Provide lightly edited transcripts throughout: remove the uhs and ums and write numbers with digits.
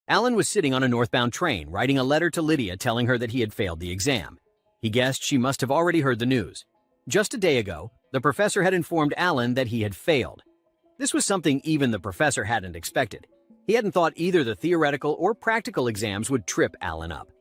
Alan was sitting on a northbound train, writing a letter to Lydia telling her that he had failed the exam. He guessed she must have already heard the news. Just a day ago, the professor had informed Alan that he had failed. This was something even the professor hadn't expected. He hadn't thought either the theoretical or practical exams would trip Alan up.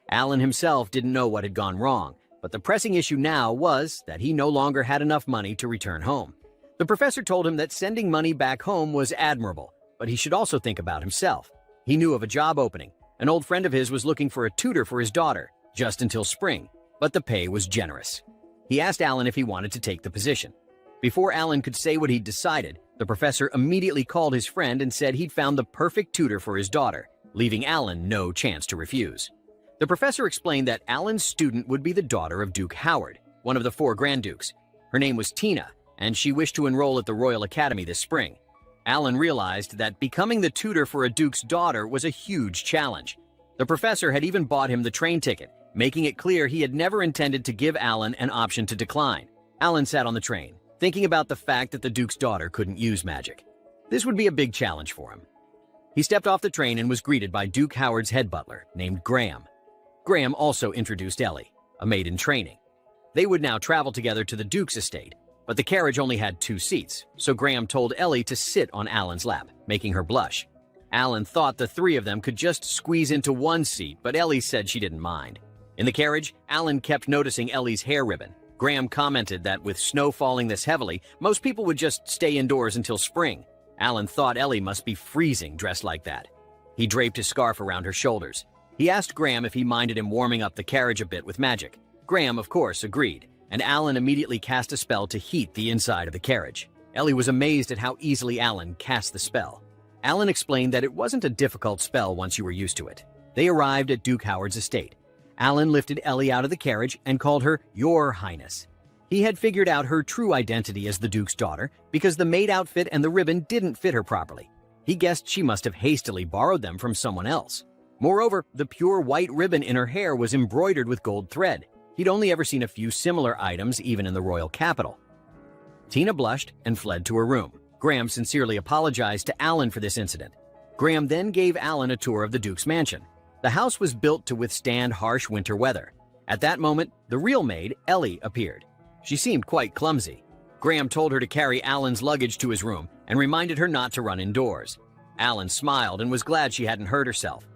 Alan himself didn't know what had gone wrong, but the pressing issue now was that he no longer had enough money to return home. The professor told him that sending money back home was admirable, but he should also think about himself. He knew of a job opening. An old friend of his was looking for a tutor for his daughter, just until spring, but the pay was generous. He asked Alan if he wanted to take the position. Before Alan could say what he'd decided, the professor immediately called his friend and said he'd found the perfect tutor for his daughter, leaving Alan no chance to refuse. The professor explained that Alan's student would be the daughter of Duke Howard, one of the 4 Grand Dukes. Her name was Tina, and she wished to enroll at the Royal Academy this spring. Alan realized that becoming the tutor for a duke's daughter was a huge challenge. The professor had even bought him the train ticket, making it clear he had never intended to give Alan an option to decline. Alan sat on the train, thinking about the fact that the duke's daughter couldn't use magic. This would be a big challenge for him. He stepped off the train and was greeted by Duke Howard's head butler, named Graham. Graham also introduced Ellie, a maid in training. They would now travel together to the duke's estate, but the carriage only had 2 seats, so Graham told Ellie to sit on Alan's lap, making her blush. Alan thought the 3 of them could just squeeze into 1 seat, but Ellie said she didn't mind. In the carriage, Alan kept noticing Ellie's hair ribbon. Graham commented that with snow falling this heavily, most people would just stay indoors until spring. Alan thought Ellie must be freezing dressed like that. He draped his scarf around her shoulders. He asked Graham if he minded him warming up the carriage a bit with magic. Graham, of course, agreed, and Alan immediately cast a spell to heat the inside of the carriage. Ellie was amazed at how easily Alan cast the spell. Alan explained that it wasn't a difficult spell once you were used to it. They arrived at Duke Howard's estate. Alan lifted Ellie out of the carriage and called her Your Highness. He had figured out her true identity as the Duke's daughter because the maid outfit and the ribbon didn't fit her properly. He guessed she must have hastily borrowed them from someone else. Moreover, the pure white ribbon in her hair was embroidered with gold thread. He'd only ever seen a few similar items even in the royal capital. Tina blushed and fled to her room. Graham sincerely apologized to Alan for this incident. Graham then gave Alan a tour of the Duke's mansion. The house was built to withstand harsh winter weather. At that moment, the real maid, Ellie, appeared. She seemed quite clumsy. Graham told her to carry Alan's luggage to his room and reminded her not to run indoors. Alan smiled and was glad she hadn't hurt herself.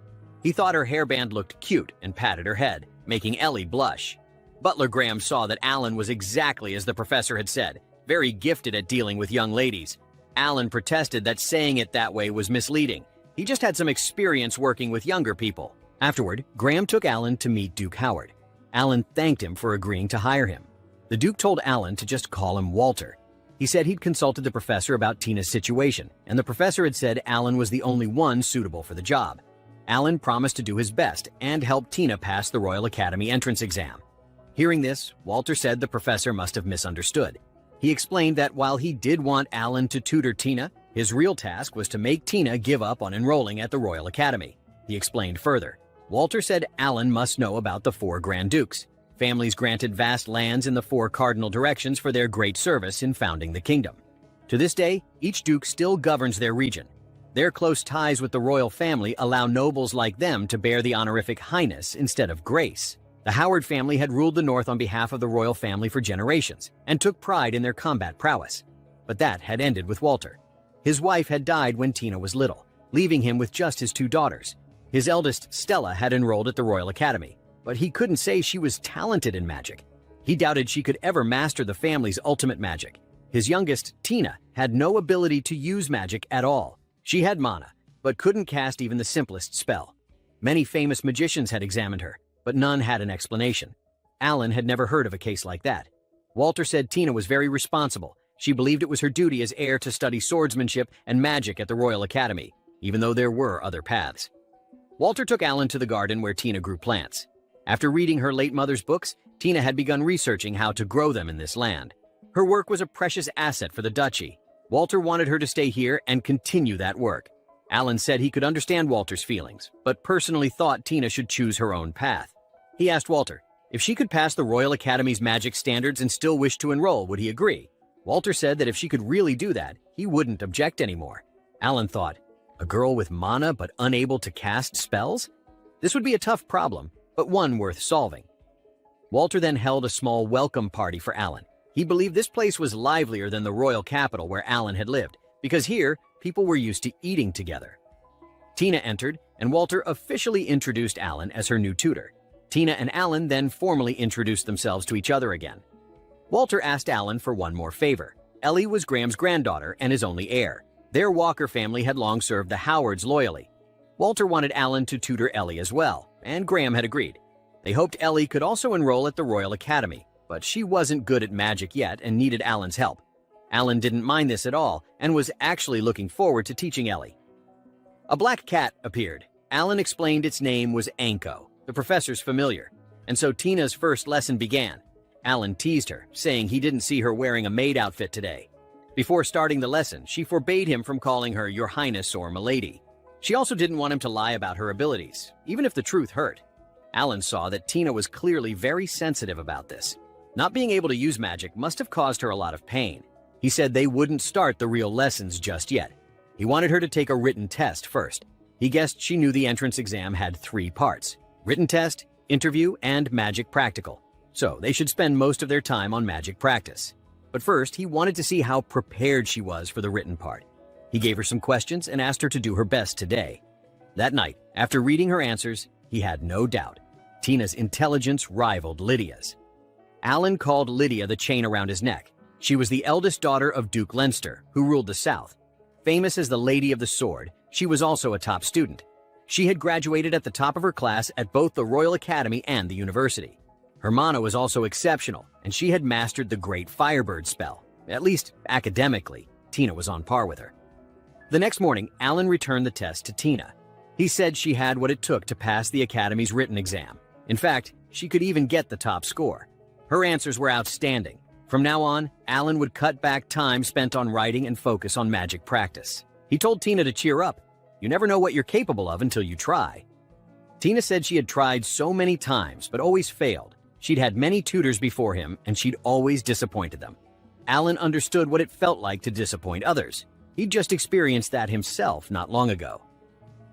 He thought her hairband looked cute and patted her head, making Ellie blush. Butler Graham saw that Alan was exactly as the professor had said, very gifted at dealing with young ladies. Alan protested that saying it that way was misleading. He just had some experience working with younger people. Afterward, Graham took Alan to meet Duke Howard. Alan thanked him for agreeing to hire him. The Duke told Alan to just call him Walter. He said he'd consulted the professor about Tina's situation, and the professor had said Alan was the only one suitable for the job. Alan promised to do his best and help Tina pass the Royal Academy entrance exam. Hearing this, Walter said the professor must have misunderstood. He explained that while he did want Alan to tutor Tina, his real task was to make Tina give up on enrolling at the Royal Academy. He explained further. Walter said Alan must know about the 4 Grand Dukes. Families granted vast lands in the 4 cardinal directions for their great service in founding the kingdom. To this day, each duke still governs their region. Their close ties with the royal family allow nobles like them to bear the honorific Highness instead of Grace. The Howard family had ruled the North on behalf of the royal family for generations and took pride in their combat prowess. But that had ended with Walter. His wife had died when Tina was little, leaving him with just his 2 daughters. His eldest, Stella, had enrolled at the Royal Academy, but he couldn't say she was talented in magic. He doubted she could ever master the family's ultimate magic. His youngest, Tina, had no ability to use magic at all. She had mana, but couldn't cast even the simplest spell. Many famous magicians had examined her, but none had an explanation. Alan had never heard of a case like that. Walter said Tina was very responsible. She believed it was her duty as heir to study swordsmanship and magic at the Royal Academy, even though there were other paths. Walter took Alan to the garden where Tina grew plants. After reading her late mother's books, Tina had begun researching how to grow them in this land. Her work was a precious asset for the duchy. Walter wanted her to stay here and continue that work. Alan said he could understand Walter's feelings, but personally thought Tina should choose her own path. He asked Walter, if she could pass the Royal Academy's magic standards and still wish to enroll, would he agree? Walter said that if she could really do that, he wouldn't object anymore. Alan thought, A girl with mana but unable to cast spells? This would be a tough problem, but one worth solving. Walter then held a small welcome party for Alan. He believed this place was livelier than the royal capital where Alan had lived, because here, people were used to eating together. Tina entered, and Walter officially introduced Alan as her new tutor. Tina and Alan then formally introduced themselves to each other again. Walter asked Alan for one more favor. Ellie was Graham's granddaughter and his only heir. Their Walker family had long served the Howards loyally. Walter wanted Alan to tutor Ellie as well, and Graham had agreed. They hoped Ellie could also enroll at the Royal Academy, but she wasn't good at magic yet and needed Alan's help. Alan didn't mind this at all and was actually looking forward to teaching Ellie. A black cat appeared. Alan explained its name was Anko, the professor's familiar, and so Tina's first lesson began. Alan teased her, saying he didn't see her wearing a maid outfit today. Before starting the lesson, she forbade him from calling her Your Highness or Milady. She also didn't want him to lie about her abilities, even if the truth hurt. Alan saw that Tina was clearly very sensitive about this. Not being able to use magic must have caused her a lot of pain. He said they wouldn't start the real lessons just yet. He wanted her to take a written test first. He guessed she knew the entrance exam had 3 parts: written test, interview, and magic practical. So they should spend most of their time on magic practice. But first, he wanted to see how prepared she was for the written part. He gave her some questions and asked her to do her best today. That night, after reading her answers, he had no doubt. Tina's intelligence rivaled Lydia's. Alan called Lydia the chain around his neck. She was the eldest daughter of Duke Leinster, who ruled the South. Famous as the Lady of the Sword, she was also a top student. She had graduated at the top of her class at both the Royal Academy and the university. Her mana was also exceptional, and she had mastered the Great Firebird spell. At least, academically, Tina was on par with her. The next morning, Alan returned the test to Tina. He said she had what it took to pass the Academy's written exam. In fact, she could even get the top score. Her answers were outstanding. From now on, Alan would cut back time spent on writing and focus on magic practice. He told Tina to cheer up. You never know what you're capable of until you try. Tina said she had tried so many times, but always failed. She'd had many tutors before him, and she'd always disappointed them. Alan understood what it felt like to disappoint others. He'd just experienced that himself not long ago.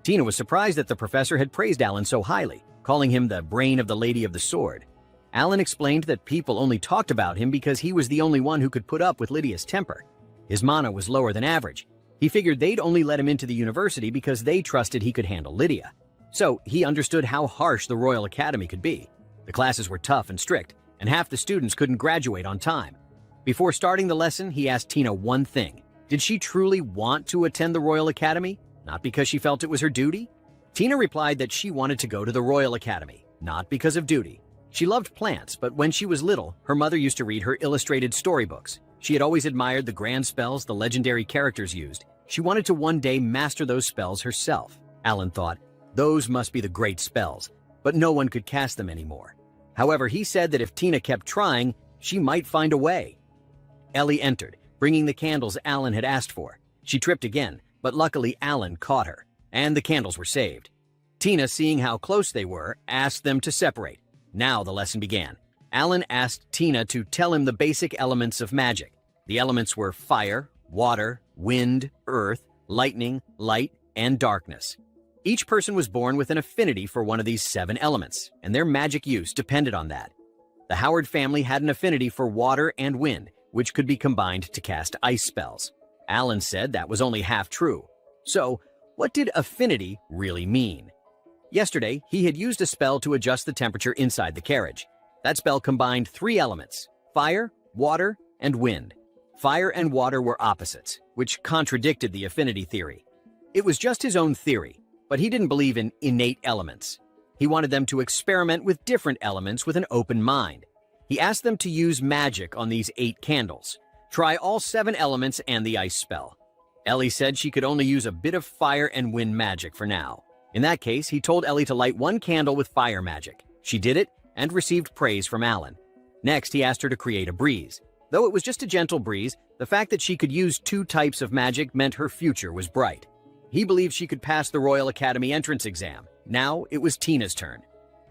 Tina was surprised that the professor had praised Alan so highly, calling him the brain of the Lady of the Sword. Alan explained that people only talked about him because he was the only one who could put up with Lydia's temper. His mana was lower than average. He figured they'd only let him into the university because they trusted he could handle Lydia. So he understood how harsh the Royal Academy could be. The classes were tough and strict, and half the students couldn't graduate on time. Before starting the lesson, he asked Tina one thing. Did she truly want to attend the Royal Academy? Not because she felt it was her duty? Tina replied that she wanted to go to the Royal Academy, not because of duty. She loved plants, but when she was little, her mother used to read her illustrated storybooks. She had always admired the grand spells the legendary characters used. She wanted to one day master those spells herself. Alan thought, those must be the great spells, but no one could cast them anymore. However, he said that if Tina kept trying, she might find a way. Ellie entered, bringing the candles Alan had asked for. She tripped again, but luckily Alan caught her, and the candles were saved. Tina, seeing how close they were, asked them to separate. Now the lesson began. Alan asked Tina to tell him the basic elements of magic. The elements were fire, water, wind, earth, lightning, light, and darkness. Each person was born with an affinity for one of these 7 elements, and their magic use depended on that. The Howard family had an affinity for water and wind, which could be combined to cast ice spells. Alan said that was only half true. So, what did affinity really mean? Yesterday, he had used a spell to adjust the temperature inside the carriage. That spell combined 3 elements: fire, water, and wind. Fire and water were opposites, which contradicted the affinity theory. It was just his own theory, but he didn't believe in innate elements. He wanted them to experiment with different elements with an open mind. He asked them to use magic on these 8 candles. Try all 7 elements and the ice spell. Ellie said she could only use a bit of fire and wind magic for now. In that case, he told Ellie to light 1 candle with fire magic. She did it and received praise from Alan. Next, he asked her to create a breeze. Though it was just a gentle breeze, the fact that she could use 2 types of magic meant her future was bright. He believed she could pass the Royal Academy entrance exam. Now it was Tina's turn.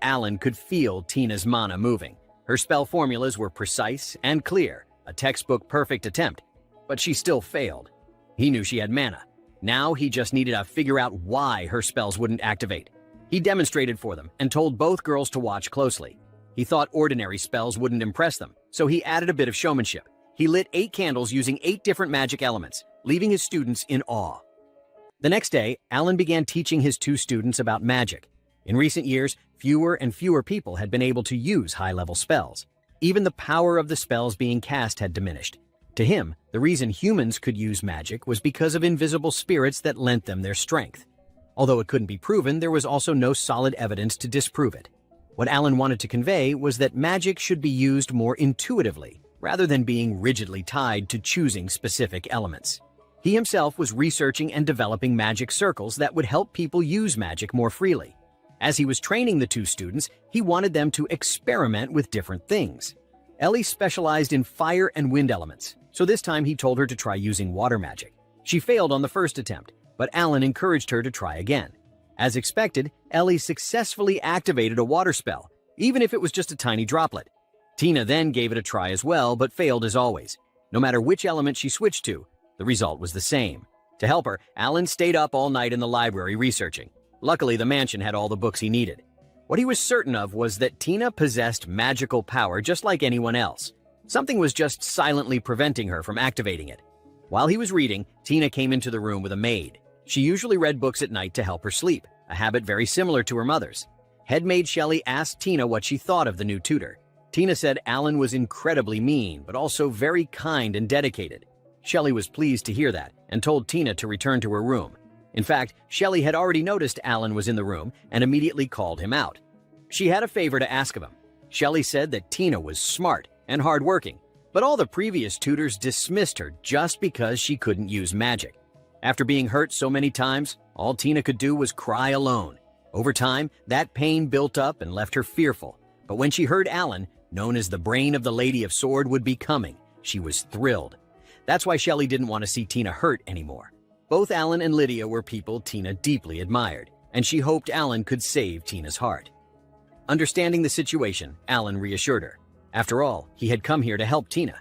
Alan could feel Tina's mana moving. Her spell formulas were precise and clear, a textbook perfect attempt, but she still failed. He knew she had mana. Now he just needed to figure out why her spells wouldn't activate. He demonstrated for them and told both girls to watch closely. He thought ordinary spells wouldn't impress them, so he added a bit of showmanship. He lit 8 candles using 8 different magic elements, leaving his students in awe. The next day, Alan began teaching his 2 students about magic. In recent years, fewer and fewer people had been able to use high-level spells. Even the power of the spells being cast had diminished. To him, the reason humans could use magic was because of invisible spirits that lent them their strength. Although it couldn't be proven, there was also no solid evidence to disprove it. What Alan wanted to convey was that magic should be used more intuitively, rather than being rigidly tied to choosing specific elements. He himself was researching and developing magic circles that would help people use magic more freely. As he was training the 2 students, he wanted them to experiment with different things. Ellie specialized in fire and wind elements, so this time he told her to try using water magic. She failed on the first attempt, but Alan encouraged her to try again. As expected, Ellie successfully activated a water spell, even if it was just a tiny droplet. Tina then gave it a try as well, but failed as always. No matter which element she switched to, the result was the same. To help her, Alan stayed up all night in the library researching. Luckily, the mansion had all the books he needed. What he was certain of was that Tina possessed magical power just like anyone else. Something was just silently preventing her from activating it. While he was reading, Tina came into the room with a maid. She usually read books at night to help her sleep, a habit very similar to her mother's. Head maid Shelley asked Tina what she thought of the new tutor. Tina said Alan was incredibly mean, but also very kind and dedicated. Shelley was pleased to hear that and told Tina to return to her room. In fact, Shelley had already noticed Alan was in the room and immediately called him out. She had a favor to ask of him. Shelley said that Tina was smart and hardworking, but all the previous tutors dismissed her just because she couldn't use magic. After being hurt so many times, all Tina could do was cry alone. Over time, that pain built up and left her fearful. But when she heard Alan, known as the brain of the Lady of Sword, would be coming, she was thrilled. That's why Shelley didn't want to see Tina hurt anymore. Both Alan and Lydia were people Tina deeply admired, and she hoped Alan could save Tina's heart. Understanding the situation, Alan reassured her. After all, he had come here to help Tina.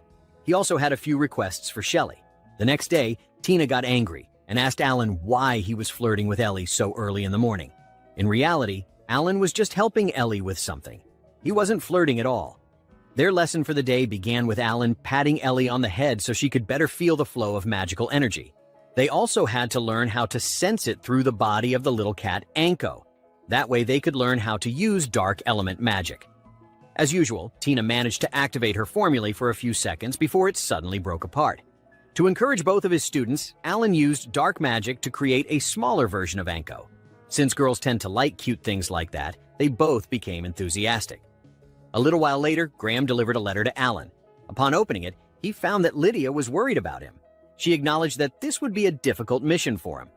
He also had a few requests for Shelley. The next day, Tina got angry and asked Alan why he was flirting with Ellie so early in the morning. In reality, Alan was just helping Ellie with something. He wasn't flirting at all. Their lesson for the day began with Alan patting Ellie on the head so she could better feel the flow of magical energy. They also had to learn how to sense it through the body of the little cat Anko. That way they could learn how to use dark element magic. As usual, Tina managed to activate her formulae for a few seconds before it suddenly broke apart. To encourage both of his students, Alan used dark magic to create a smaller version of Anko. Since girls tend to like cute things like that, they both became enthusiastic. A little while later, Graham delivered a letter to Alan. Upon opening it, he found that Lydia was worried about him. She acknowledged that this would be a difficult mission for him.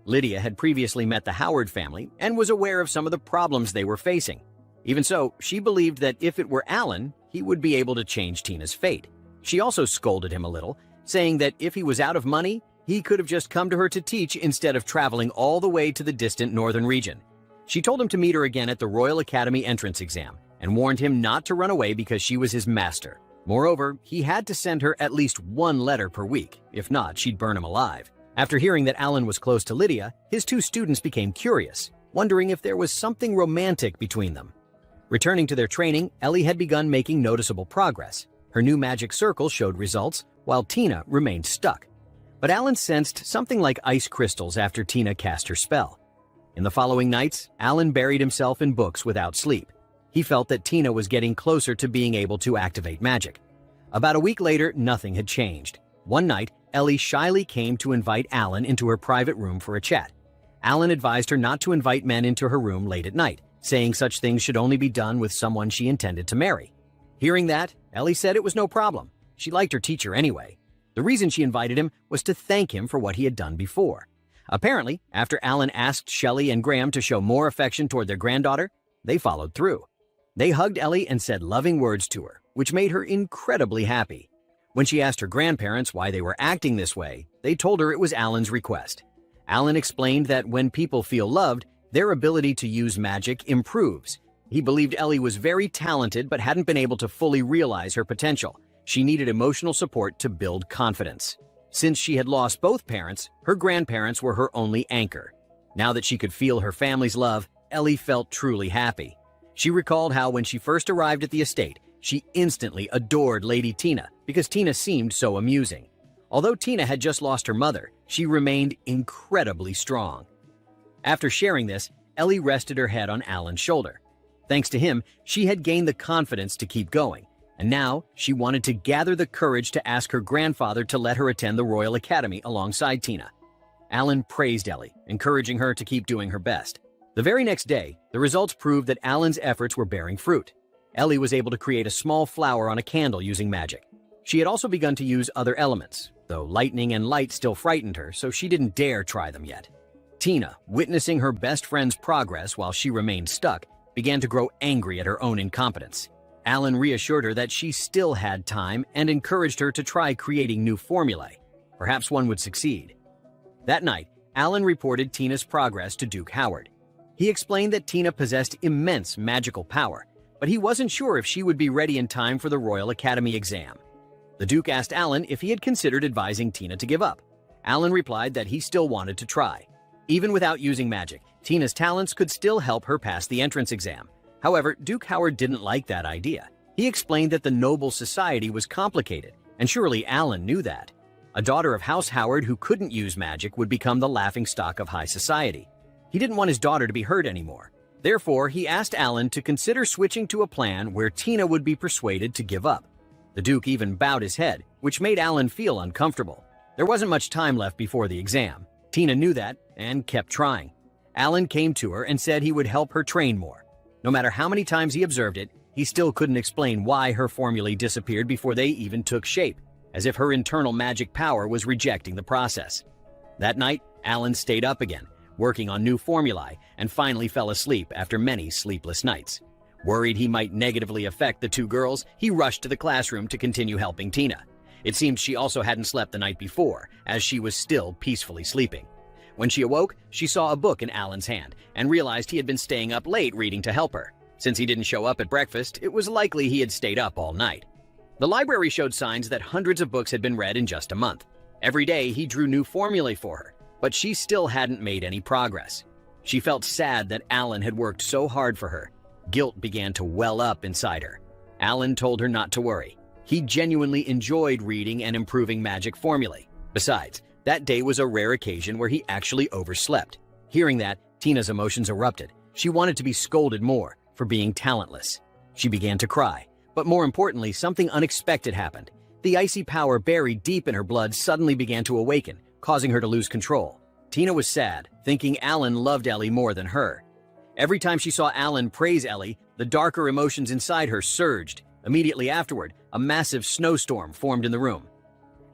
Lydia had previously met the Howard family and was aware of some of the problems they were facing. Even so, she believed that if it were Alan, he would be able to change Tina's fate. She also scolded him a little, saying that if he was out of money, he could have just come to her to teach instead of traveling all the way to the distant northern region. She told him to meet her again at the Royal Academy entrance exam and warned him not to run away because she was his master. Moreover, he had to send her at least 1 letter per week. If not, she'd burn him alive. After hearing that Alan was close to Lydia, his 2 students became curious, wondering if there was something romantic between them. Returning to their training, Ellie had begun making noticeable progress. Her new magic circle showed results, while Tina remained stuck. But Alan sensed something like ice crystals after Tina cast her spell. In the following nights, Alan buried himself in books without sleep. He felt that Tina was getting closer to being able to activate magic. About a week later, nothing had changed. One night, Ellie shyly came to invite Alan into her private room for a chat. Alan advised her not to invite men into her room late at night, saying such things should only be done with someone she intended to marry. Hearing that, Ellie said it was no problem. She liked her teacher anyway. The reason she invited him was to thank him for what he had done before. Apparently, after Alan asked Shelley and Graham to show more affection toward their granddaughter, they followed through. They hugged Ellie and said loving words to her, which made her incredibly happy. When she asked her grandparents why they were acting this way, they told her it was Alan's request. Alan explained that when people feel loved, their ability to use magic improves. He believed Ellie was very talented but hadn't been able to fully realize her potential. She needed emotional support to build confidence. Since she had lost both parents, her grandparents were her only anchor. Now that she could feel her family's love, Ellie felt truly happy. She recalled how when she first arrived at the estate, she instantly adored Lady Tina because Tina seemed so amusing. Although Tina had just lost her mother, she remained incredibly strong. After sharing this, Ellie rested her head on Alan's shoulder. Thanks to him, she had gained the confidence to keep going, and now she wanted to gather the courage to ask her grandfather to let her attend the Royal Academy alongside Tina. Alan praised Ellie, encouraging her to keep doing her best. The very next day, the results proved that Alan's efforts were bearing fruit. Ellie was able to create a small flower on a candle using magic. She had also begun to use other elements, though lightning and light still frightened her, so she didn't dare try them yet. Tina, witnessing her best friend's progress while she remained stuck, began to grow angry at her own incompetence. Alan reassured her that she still had time and encouraged her to try creating new formulae. Perhaps one would succeed. That night, Alan reported Tina's progress to Duke Howard. He explained that Tina possessed immense magical power, but he wasn't sure if she would be ready in time for the Royal Academy exam. The Duke asked Alan if he had considered advising Tina to give up. Alan replied that he still wanted to try. Even without using magic, Tina's talents could still help her pass the entrance exam. However, Duke Howard didn't like that idea. He explained that the noble society was complicated, and surely Alan knew that. A daughter of House Howard who couldn't use magic would become the laughingstock of high society. He didn't want his daughter to be hurt anymore. Therefore, he asked Alan to consider switching to a plan where Tina would be persuaded to give up. The Duke even bowed his head, which made Alan feel uncomfortable. There wasn't much time left before the exam. Tina knew that and kept trying. Alan came to her and said he would help her train more. No matter how many times he observed it, he still couldn't explain why her formulae disappeared before they even took shape, as if her internal magic power was rejecting the process. That night, Alan stayed up again, working on new formulae, and finally fell asleep after many sleepless nights. Worried he might negatively affect the two girls, he rushed to the classroom to continue helping Tina. It seemed she also hadn't slept the night before, as she was still peacefully sleeping. When she awoke, she saw a book in Alan's hand and realized he had been staying up late reading to help her. Since he didn't show up at breakfast, it was likely he had stayed up all night. The library showed signs that hundreds of books had been read in just a month. Every day, he drew new formulae for her, but she still hadn't made any progress. She felt sad that Alan had worked so hard for her. Guilt began to well up inside her. Alan told her not to worry. He genuinely enjoyed reading and improving magic formulae. Besides, that day was a rare occasion where he actually overslept. Hearing that, Tina's emotions erupted. She wanted to be scolded more for being talentless. She began to cry, but more importantly, something unexpected happened. The icy power buried deep in her blood suddenly began to awaken, causing her to lose control. Tina was sad, thinking Alan loved Ellie more than her. Every time she saw Alan praise Ellie, the darker emotions inside her surged. Immediately afterward, a massive snowstorm formed in the room.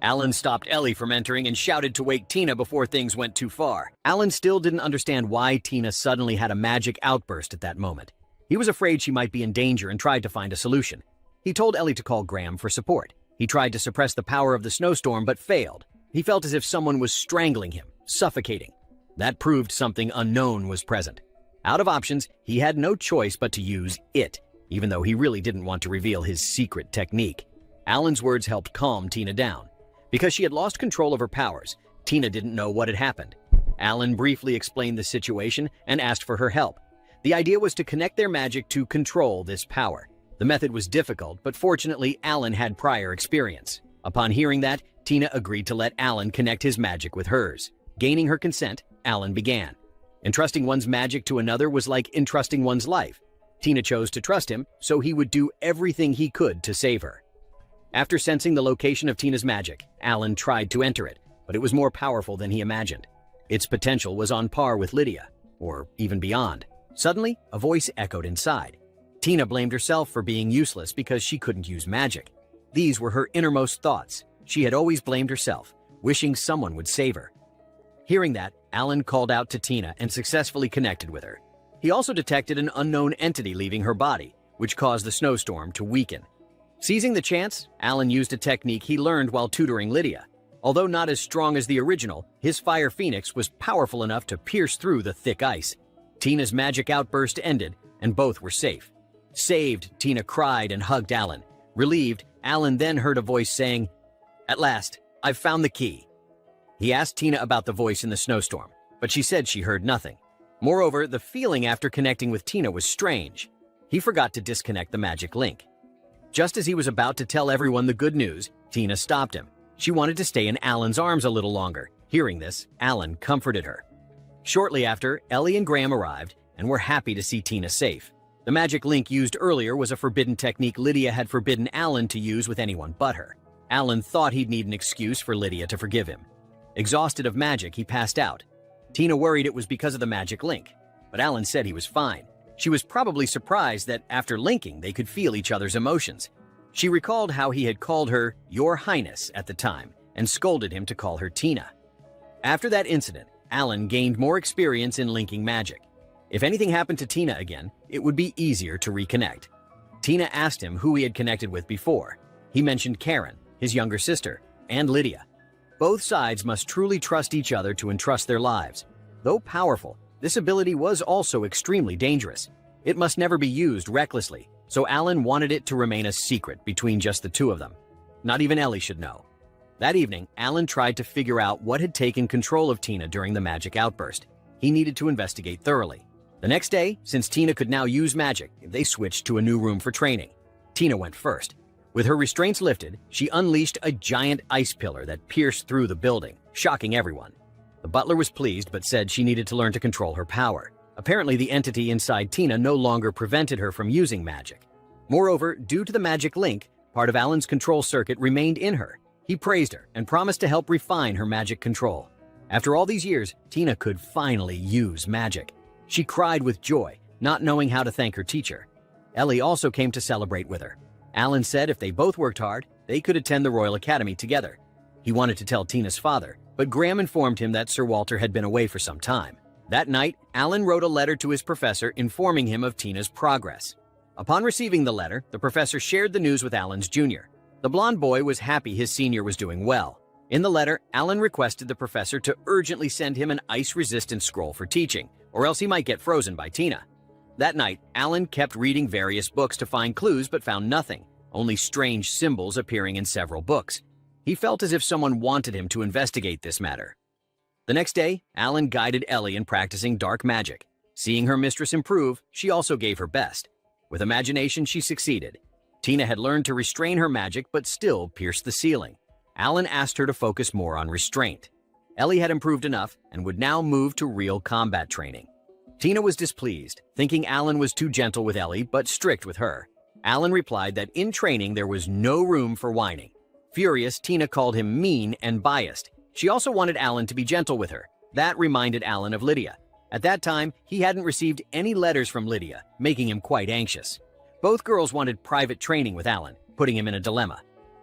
Alan stopped Ellie from entering and shouted to wake Tina before things went too far. Alan still didn't understand why Tina suddenly had a magic outburst at that moment. He was afraid she might be in danger and tried to find a solution. He told Ellie to call Graham for support. He tried to suppress the power of the snowstorm but failed. He felt as if someone was strangling him, suffocating. That proved something unknown was present. Out of options, he had no choice but to use it, even though he really didn't want to reveal his secret technique. Alan's words helped calm Tina down. Because she had lost control of her powers, Tina didn't know what had happened. Alan briefly explained the situation and asked for her help. The idea was to connect their magic to control this power. The method was difficult, but fortunately, Alan had prior experience. Upon hearing that, Tina agreed to let Alan connect his magic with hers. Gaining her consent, Alan began. Entrusting one's magic to another was like entrusting one's life. Tina chose to trust him, so he would do everything he could to save her. After sensing the location of Tina's magic, Alan tried to enter it, but it was more powerful than he imagined. Its potential was on par with Lydia, or even beyond. Suddenly, a voice echoed inside. Tina blamed herself for being useless because she couldn't use magic. These were her innermost thoughts. She had always blamed herself, wishing someone would save her. Hearing that, Alan called out to Tina and successfully connected with her. He also detected an unknown entity leaving her body, which caused the snowstorm to weaken. Seizing the chance, Alan used a technique he learned while tutoring Lydia. Although not as strong as the original, his fire phoenix was powerful enough to pierce through the thick ice. Tina's magic outburst ended, and both were safe. Saved, Tina cried and hugged Alan. Relieved, Alan then heard a voice saying, "At last, I've found the key. He asked Tina about the voice in the snowstorm, but she said she heard nothing. Moreover, the feeling after connecting with Tina was strange. He forgot to disconnect the magic link. Just as he was about to tell everyone the good news, Tina stopped him. She wanted to stay in Alan's arms a little longer. Hearing this, Alan comforted her. Shortly after, Ellie and Graham arrived and were happy to see Tina safe. The magic link used earlier was a forbidden technique Lydia had forbidden Alan to use with anyone but her. Alan thought he'd need an excuse for Lydia to forgive him. Exhausted of magic, he passed out. Tina worried it was because of the magic link, but Alan said he was fine. She was probably surprised that after linking, they could feel each other's emotions. She recalled how he had called her Your Highness at the time and scolded him to call her Tina. After that incident, Alan gained more experience in linking magic. If anything happened to Tina again, it would be easier to reconnect. Tina asked him who he had connected with before. He mentioned Karen, his younger sister, and Lydia. Both sides must truly trust each other to entrust their lives. Though powerful, this ability was also extremely dangerous. It must never be used recklessly, so Alan wanted it to remain a secret between just the two of them. Not even Ellie should know. That evening, Alan tried to figure out what had taken control of Tina during the magic outburst. He needed to investigate thoroughly. The next day, since Tina could now use magic, they switched to a new room for training. Tina went first. With her restraints lifted, she unleashed a giant ice pillar that pierced through the building, shocking everyone. The butler was pleased but said she needed to learn to control her power. Apparently, the entity inside Tina no longer prevented her from using magic. Moreover, due to the magic link, part of Alan's control circuit remained in her. He praised her and promised to help refine her magic control. After all these years, Tina could finally use magic. She cried with joy, not knowing how to thank her teacher. Ellie also came to celebrate with her. Alan said if they both worked hard, they could attend the Royal Academy together. He wanted to tell Tina's father, but Graham informed him that Sir Walter had been away for some time. That night, Alan wrote a letter to his professor informing him of Tina's progress. Upon receiving the letter, the professor shared the news with Alan's junior. The blonde boy was happy his senior was doing well. In the letter, Alan requested the professor to urgently send him an ice-resistant scroll for teaching, or else he might get frozen by Tina. That night, Alan kept reading various books to find clues but found nothing, only strange symbols appearing in several books. He felt as if someone wanted him to investigate this matter. The next day, Alan guided Ellie in practicing dark magic. Seeing her mistress improve, she also gave her best. With imagination, she succeeded. Tina had learned to restrain her magic but still pierced the ceiling. Alan asked her to focus more on restraint. Ellie had improved enough and would now move to real combat training. Tina was displeased, thinking Alan was too gentle with Ellie but strict with her. Alan replied that in training there was no room for whining. Furious, Tina called him mean and biased. She also wanted Alan to be gentle with her. That reminded Alan of Lydia. At that time, he hadn't received any letters from Lydia, making him quite anxious. Both girls wanted private training with Alan, putting him in a dilemma.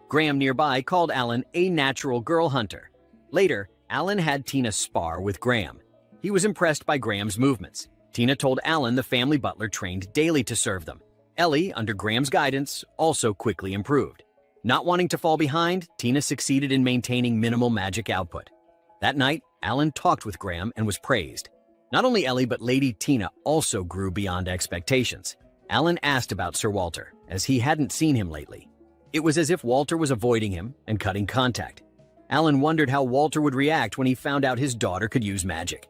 Graham nearby called Alan a natural girl hunter. Later, Alan had Tina spar with Graham. He was impressed by Graham's movements. Tina told Alan the family butler trained daily to serve them. Ellie, under Graham's guidance, also quickly improved. Not wanting to fall behind, Tina succeeded in maintaining minimal magic output. That night, Alan talked with Graham and was praised. Not only Ellie but Lady Tina also grew beyond expectations. Alan asked about Sir Walter, as he hadn't seen him lately. It was as if Walter was avoiding him and cutting contact. Alan wondered how Walter would react when he found out his daughter could use magic.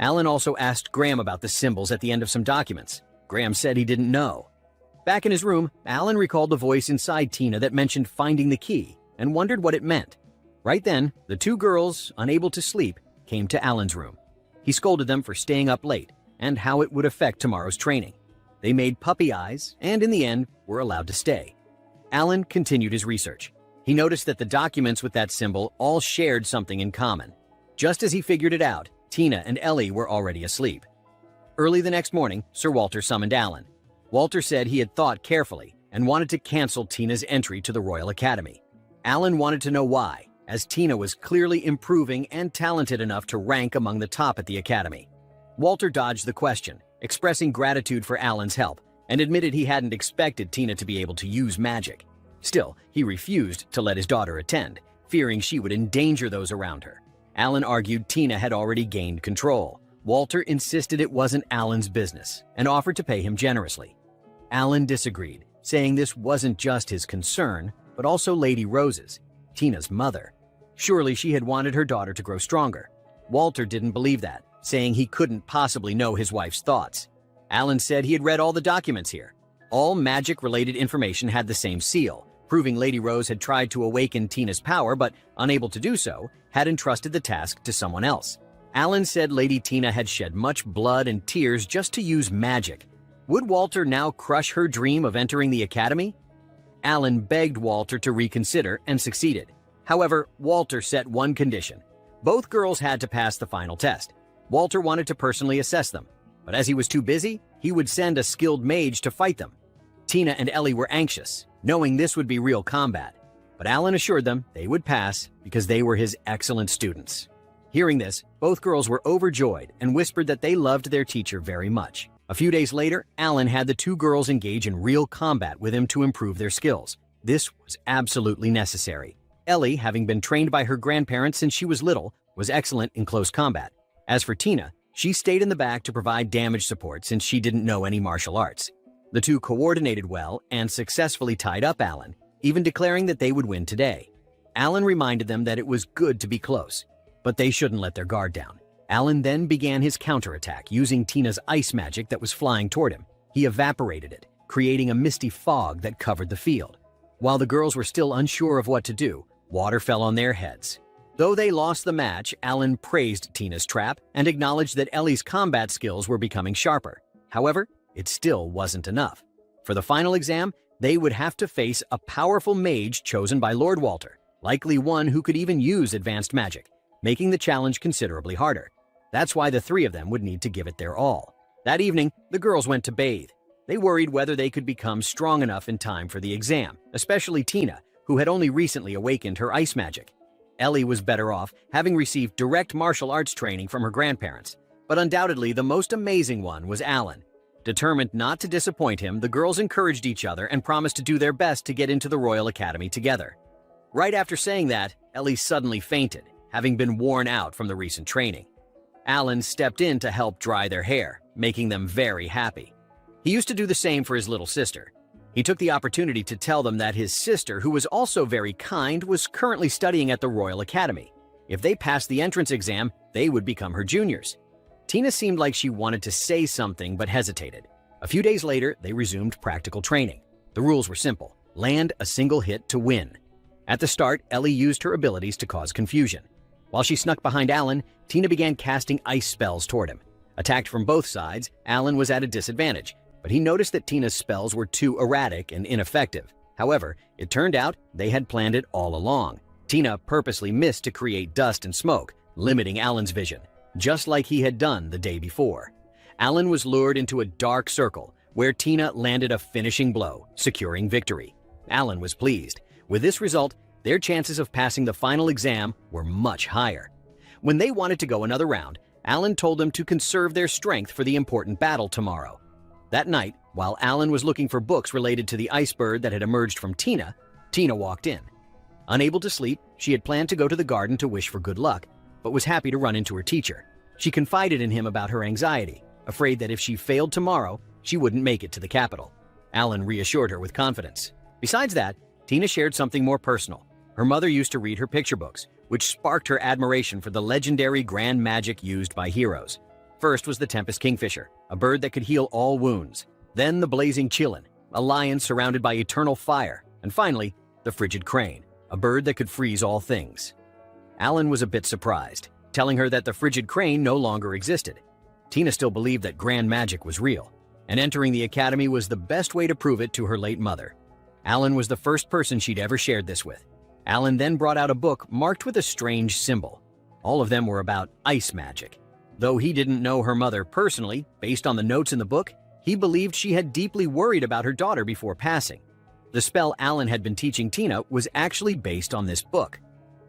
Alan also asked Graham about the symbols at the end of some documents. Graham said he didn't know. Back in his room, Alan recalled the voice inside Tina that mentioned finding the key and wondered what it meant. Right then, the two girls, unable to sleep, came to Alan's room. He scolded them for staying up late and how it would affect tomorrow's training. They made puppy eyes and, in the end, were allowed to stay. Alan continued his research. He noticed that the documents with that symbol all shared something in common. Just as he figured it out, Tina and Ellie were already asleep. Early the next morning, Sir Walter summoned Alan. Walter said he had thought carefully and wanted to cancel Tina's entry to the Royal Academy. Alan wanted to know why, as Tina was clearly improving and talented enough to rank among the top at the Academy. Walter dodged the question, expressing gratitude for Alan's help, and admitted he hadn't expected Tina to be able to use magic. Still, he refused to let his daughter attend, fearing she would endanger those around her. Alan argued Tina had already gained control. Walter insisted it wasn't Alan's business and offered to pay him generously. Alan disagreed, saying this wasn't just his concern, but also Lady Rose's, Tina's mother. Surely she had wanted her daughter to grow stronger. Walter didn't believe that, saying he couldn't possibly know his wife's thoughts. Alan said he had read all the documents here. All magic-related information had the same seal, proving Lady Rose had tried to awaken Tina's power but, unable to do so, had entrusted the task to someone else. Alan said Lady Tina had shed much blood and tears just to use magic. Would Walter now crush her dream of entering the academy? Alan begged Walter to reconsider and succeeded. However, Walter set one condition. Both girls had to pass the final test. Walter wanted to personally assess them, but as he was too busy, he would send a skilled mage to fight them. Tina and Ellie were anxious, knowing this would be real combat, but Alan assured them they would pass because they were his excellent students. Hearing this, both girls were overjoyed and whispered that they loved their teacher very much. A few days later, Alan had the two girls engage in real combat with him to improve their skills. This was absolutely necessary. Ellie, having been trained by her grandparents since she was little, was excellent in close combat. As for Tina, she stayed in the back to provide damage support since she didn't know any martial arts. The two coordinated well and successfully tied up Alan, even declaring that they would win today. Alan reminded them that it was good to be close, but they shouldn't let their guard down. Alan then began his counterattack using Tina's ice magic that was flying toward him. He evaporated it, creating a misty fog that covered the field. While the girls were still unsure of what to do, water fell on their heads. Though they lost the match, Alan praised Tina's trap and acknowledged that Ellie's combat skills were becoming sharper. However, it still wasn't enough. For the final exam, they would have to face a powerful mage chosen by Lord Walter, likely one who could even use advanced magic, making the challenge considerably harder. That's why the three of them would need to give it their all. That evening, the girls went to bathe. They worried whether they could become strong enough in time for the exam, especially Tina, who had only recently awakened her ice magic. Ellie was better off, having received direct martial arts training from her grandparents. But undoubtedly, the most amazing one was Alan. Determined not to disappoint him, the girls encouraged each other and promised to do their best to get into the Royal Academy together. Right after saying that, Ellie suddenly fainted, having been worn out from the recent training. Alan stepped in to help dry their hair, making them very happy. He used to do the same for his little sister. He took the opportunity to tell them that his sister, who was also very kind, was currently studying at the Royal Academy. If they passed the entrance exam, they would become her juniors. Tina seemed like she wanted to say something but hesitated. A few days later, they resumed practical training. The rules were simple: land a single hit to win. At the start, Ellie used her abilities to cause confusion. While she snuck behind Alan, Tina began casting ice spells toward him. Attacked from both sides, Alan was at a disadvantage, but he noticed that Tina's spells were too erratic and ineffective. However, it turned out they had planned it all along. Tina purposely missed to create dust and smoke, limiting Alan's vision, just like he had done the day before. Alan was lured into a dark circle, where Tina landed a finishing blow, securing victory. Alan was pleased. With this result, their chances of passing the final exam were much higher. When they wanted to go another round, Alan told them to conserve their strength for the important battle tomorrow. That night, while Alan was looking for books related to the ice bird that had emerged from Tina, Tina walked in. Unable to sleep, she had planned to go to the garden to wish for good luck, but was happy to run into her teacher. She confided in him about her anxiety, afraid that if she failed tomorrow, she wouldn't make it to the capital. Alan reassured her with confidence. Besides that, Tina shared something more personal. Her mother used to read her picture books, which sparked her admiration for the legendary grand magic used by heroes. First was the Tempest Kingfisher, a bird that could heal all wounds. Then the Blazing Chillin, a lion surrounded by eternal fire. And finally, the Frigid Crane, a bird that could freeze all things. Alan was a bit surprised, telling her that the Frigid Crane no longer existed. Tina still believed that grand magic was real, and entering the academy was the best way to prove it to her late mother. Alan was the first person she'd ever shared this with. Alan then brought out a book marked with a strange symbol. All of them were about ice magic. Though he didn't know her mother personally, based on the notes in the book, he believed she had deeply worried about her daughter before passing. The spell Alan had been teaching Tina was actually based on this book.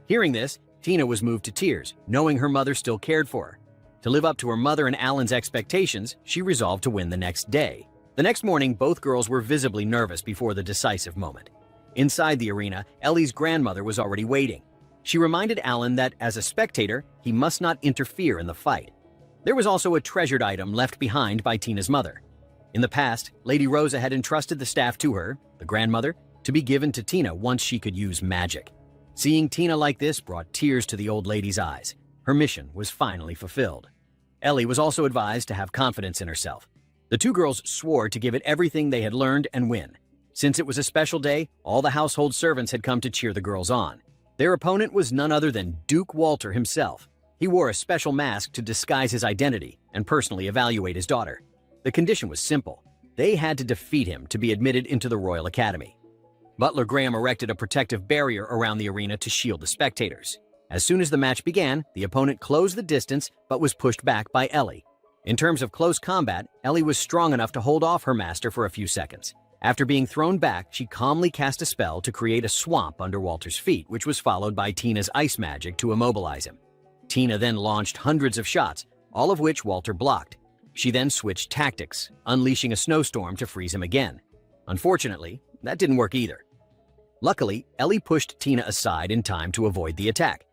Hearing this, Tina was moved to tears, knowing her mother still cared for her. To live up to her mother and Alan's expectations, she resolved to win the next day. The next morning, both girls were visibly nervous before the decisive moment. Inside the arena, Ellie's grandmother was already waiting. She reminded Alan that, as a spectator, he must not interfere in the fight. There was also a treasured item left behind by Tina's mother. In the past, Lady Rosa had entrusted the staff to her, the grandmother, to be given to Tina once she could use magic. Seeing Tina like this brought tears to the old lady's eyes. Her mission was finally fulfilled. Ellie was also advised to have confidence in herself. The two girls swore to give it everything they had learned and win. Since it was a special day, all the household servants had come to cheer the girls on. Their opponent was none other than Duke Walter himself. He wore a special mask to disguise his identity and personally evaluate his daughter. The condition was simple. They had to defeat him to be admitted into the Royal Academy. Butler Graham erected a protective barrier around the arena to shield the spectators. As soon as the match began, the opponent closed the distance but was pushed back by Ellie. In terms of close combat, Ellie was strong enough to hold off her master for a few seconds. After being thrown back, she calmly cast a spell to create a swamp under Walter's feet, which was followed by Tina's ice magic to immobilize him. Tina then launched hundreds of shots, all of which Walter blocked. She then switched tactics, unleashing a snowstorm to freeze him again. Unfortunately, that didn't work either. Luckily, Ellie pushed Tina aside in time to avoid the attack.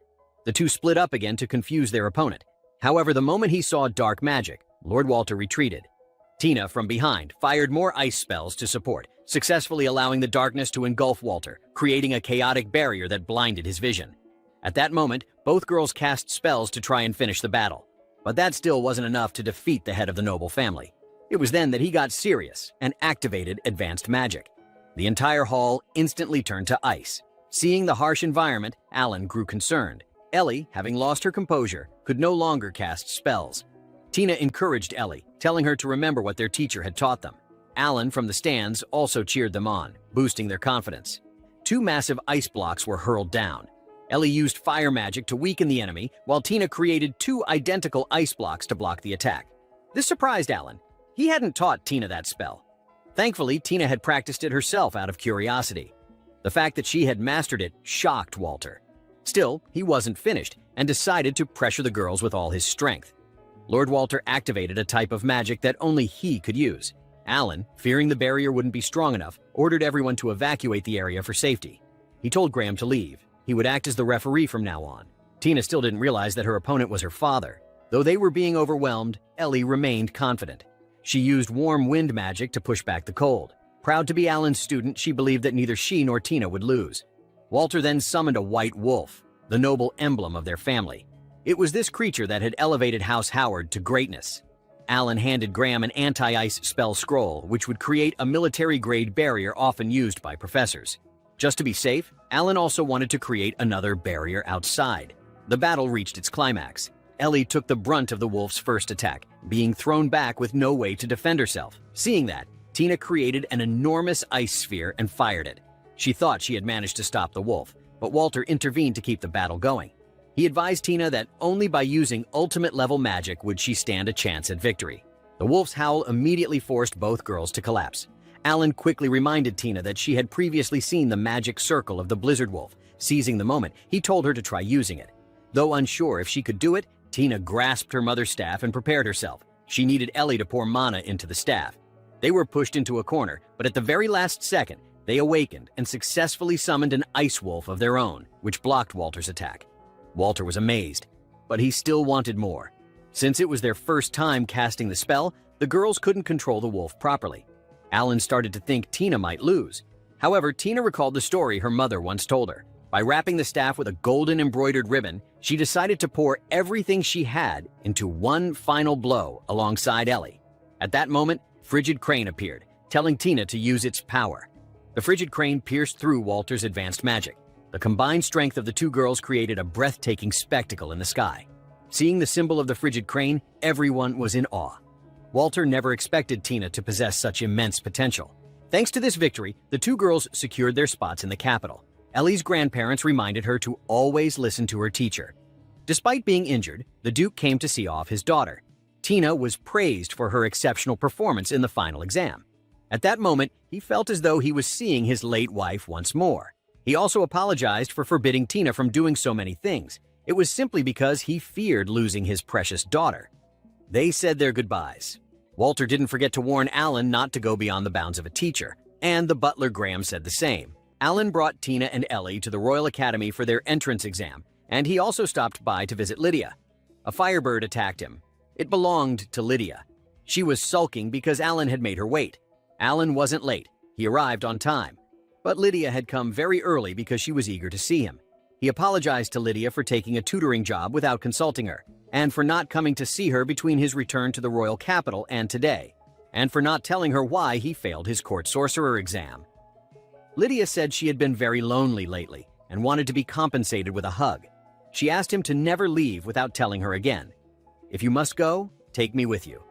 The two split up again to confuse their opponent. However, the moment he saw dark magic, Lord Walter retreated. Tina, from behind, fired more ice spells to support, successfully allowing the darkness to engulf Walter, creating a chaotic barrier that blinded his vision. At that moment, both girls cast spells to try and finish the battle. But that still wasn't enough to defeat the head of the noble family. It was then that he got serious and activated advanced magic. The entire hall instantly turned to ice. Seeing the harsh environment, Alan grew concerned. Ellie, having lost her composure, could no longer cast spells. Tina encouraged Ellie, telling her to remember what their teacher had taught them. Alan, from the stands, also cheered them on, boosting their confidence. Two massive ice blocks were hurled down. Ellie used fire magic to weaken the enemy, while Tina created two identical ice blocks to block the attack. This surprised Alan. He hadn't taught Tina that spell. Thankfully, Tina had practiced it herself out of curiosity. The fact that she had mastered it shocked Walter. Still, he wasn't finished and decided to pressure the girls with all his strength. Lord Walter activated a type of magic that only he could use. Alan, fearing the barrier wouldn't be strong enough, ordered everyone to evacuate the area for safety. He told Graham to leave. He would act as the referee from now on. Tina still didn't realize that her opponent was her father. Though they were being overwhelmed, Ellie remained confident. She used warm wind magic to push back the cold. Proud to be Alan's student, she believed that neither she nor Tina would lose. Walter then summoned a white wolf, the noble emblem of their family. It was this creature that had elevated House Howard to greatness. Alan handed Graham an anti-ice spell scroll, which would create a military-grade barrier often used by professors. Just to be safe, Alan also wanted to create another barrier outside. The battle reached its climax. Ellie took the brunt of the wolf's first attack, being thrown back with no way to defend herself. Seeing that, Tina created an enormous ice sphere and fired it. She thought she had managed to stop the wolf, but Walter intervened to keep the battle going. He advised Tina that only by using ultimate-level magic would she stand a chance at victory. The wolf's howl immediately forced both girls to collapse. Alan quickly reminded Tina that she had previously seen the magic circle of the blizzard wolf. Seizing the moment, he told her to try using it. Though unsure if she could do it, Tina grasped her mother's staff and prepared herself. She needed Ellie to pour mana into the staff. They were pushed into a corner, but at the very last second, they awakened and successfully summoned an ice wolf of their own, which blocked Walter's attack. Walter was amazed, but he still wanted more. Since it was their first time casting the spell, the girls couldn't control the wolf properly. Alan started to think Tina might lose. However, Tina recalled the story her mother once told her. By wrapping the staff with a golden embroidered ribbon, she decided to pour everything she had into one final blow alongside Ellie. At that moment, Frigid Crane appeared, telling Tina to use its power. The Frigid Crane pierced through Walter's advanced magic. The combined strength of the two girls created a breathtaking spectacle in the sky. Seeing the symbol of the Frigid Crane, everyone was in awe. Walter never expected Tina to possess such immense potential. Thanks to this victory, the two girls secured their spots in the capital. Ellie's grandparents reminded her to always listen to her teacher. Despite being injured, the Duke came to see off his daughter. Tina was praised for her exceptional performance in the final exam. At that moment, he felt as though he was seeing his late wife once more. He also apologized for forbidding Tina from doing so many things. It was simply because he feared losing his precious daughter. They said their goodbyes. Walter didn't forget to warn Alan not to go beyond the bounds of a teacher, and the butler Graham said the same. Alan brought Tina and Ellie to the Royal Academy for their entrance exam, and he also stopped by to visit Lydia. A firebird attacked him. It belonged to Lydia. She was sulking because Alan had made her wait. Alan wasn't late. He arrived on time. But Lydia had come very early because she was eager to see him. He apologized to Lydia for taking a tutoring job without consulting her, and for not coming to see her between his return to the royal capital and today, and for not telling her why he failed his court sorcerer exam. Lydia said she had been very lonely lately and wanted to be compensated with a hug. She asked him to never leave without telling her again, "If you must go, take me with you."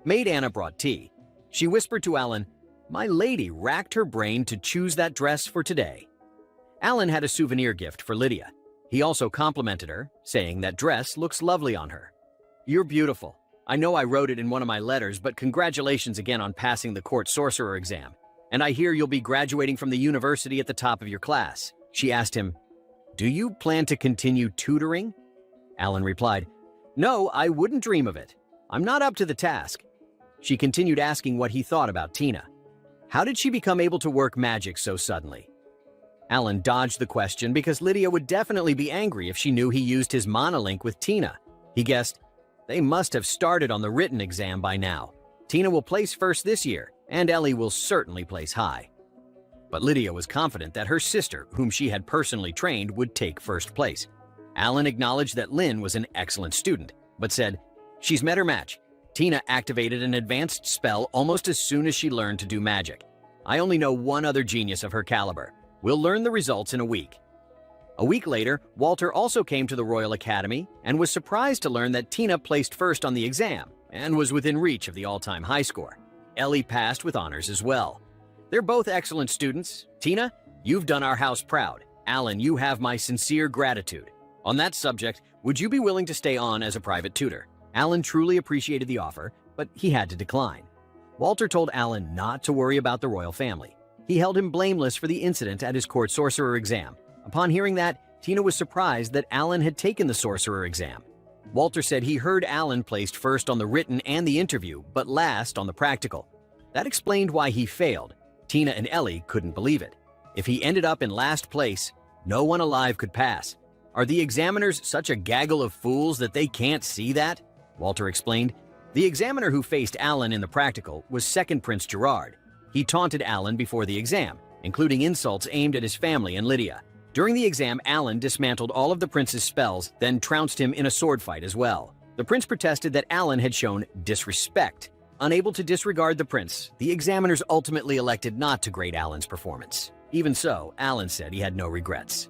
Maid Anna brought tea. She whispered to Alan, "My lady racked her brain to choose that dress for today." Alan had a souvenir gift for Lydia. He also complimented her, saying that dress looks lovely on her. "You're beautiful. I know I wrote it in one of my letters, but congratulations again on passing the court sorcerer exam. And I hear you'll be graduating from the university at the top of your class." She asked him, "Do you plan to continue tutoring?" Alan replied, "No, I wouldn't dream of it. I'm not up to the task." She continued asking what he thought about Tina. How did she become able to work magic so suddenly? Alan dodged the question because Lydia would definitely be angry if she knew he used his monolink with Tina. He guessed, they must have started on the written exam by now. Tina will place first this year, and Ellie will certainly place high. But Lydia was confident that her sister, whom she had personally trained, would take first place. Alan acknowledged that Lynn was an excellent student, but said, "She's met her match. Tina activated an advanced spell almost as soon as she learned to do magic. I only know one other genius of her caliber. We'll learn the results in a week." A week later, Walter also came to the Royal Academy and was surprised to learn that Tina placed first on the exam and was within reach of the all-time high score. Ellie passed with honors as well. They're both excellent students. Tina, you've done our house proud. Alan, you have my sincere gratitude. On that subject, would you be willing to stay on as a private tutor? Alan truly appreciated the offer, but he had to decline. Walter told Alan not to worry about the royal family. He held him blameless for the incident at his court sorcerer exam. Upon hearing that, Tina was surprised that Alan had taken the sorcerer exam. Walter said he heard Alan placed first on the written and the interview, but last on the practical. That explained why he failed. Tina and Ellie couldn't believe it. If he ended up in last place, no one alive could pass. Are the examiners such a gaggle of fools that they can't see that? Walter explained. The examiner who faced Alan in the practical was second Prince Gerard. He taunted Alan before the exam, including insults aimed at his family and Lydia. During the exam, Alan dismantled all of the prince's spells, then trounced him in a sword fight as well. The prince protested that Alan had shown disrespect. Unable to disregard the prince, the examiners ultimately elected not to grade Alan's performance. Even so, Alan said he had no regrets.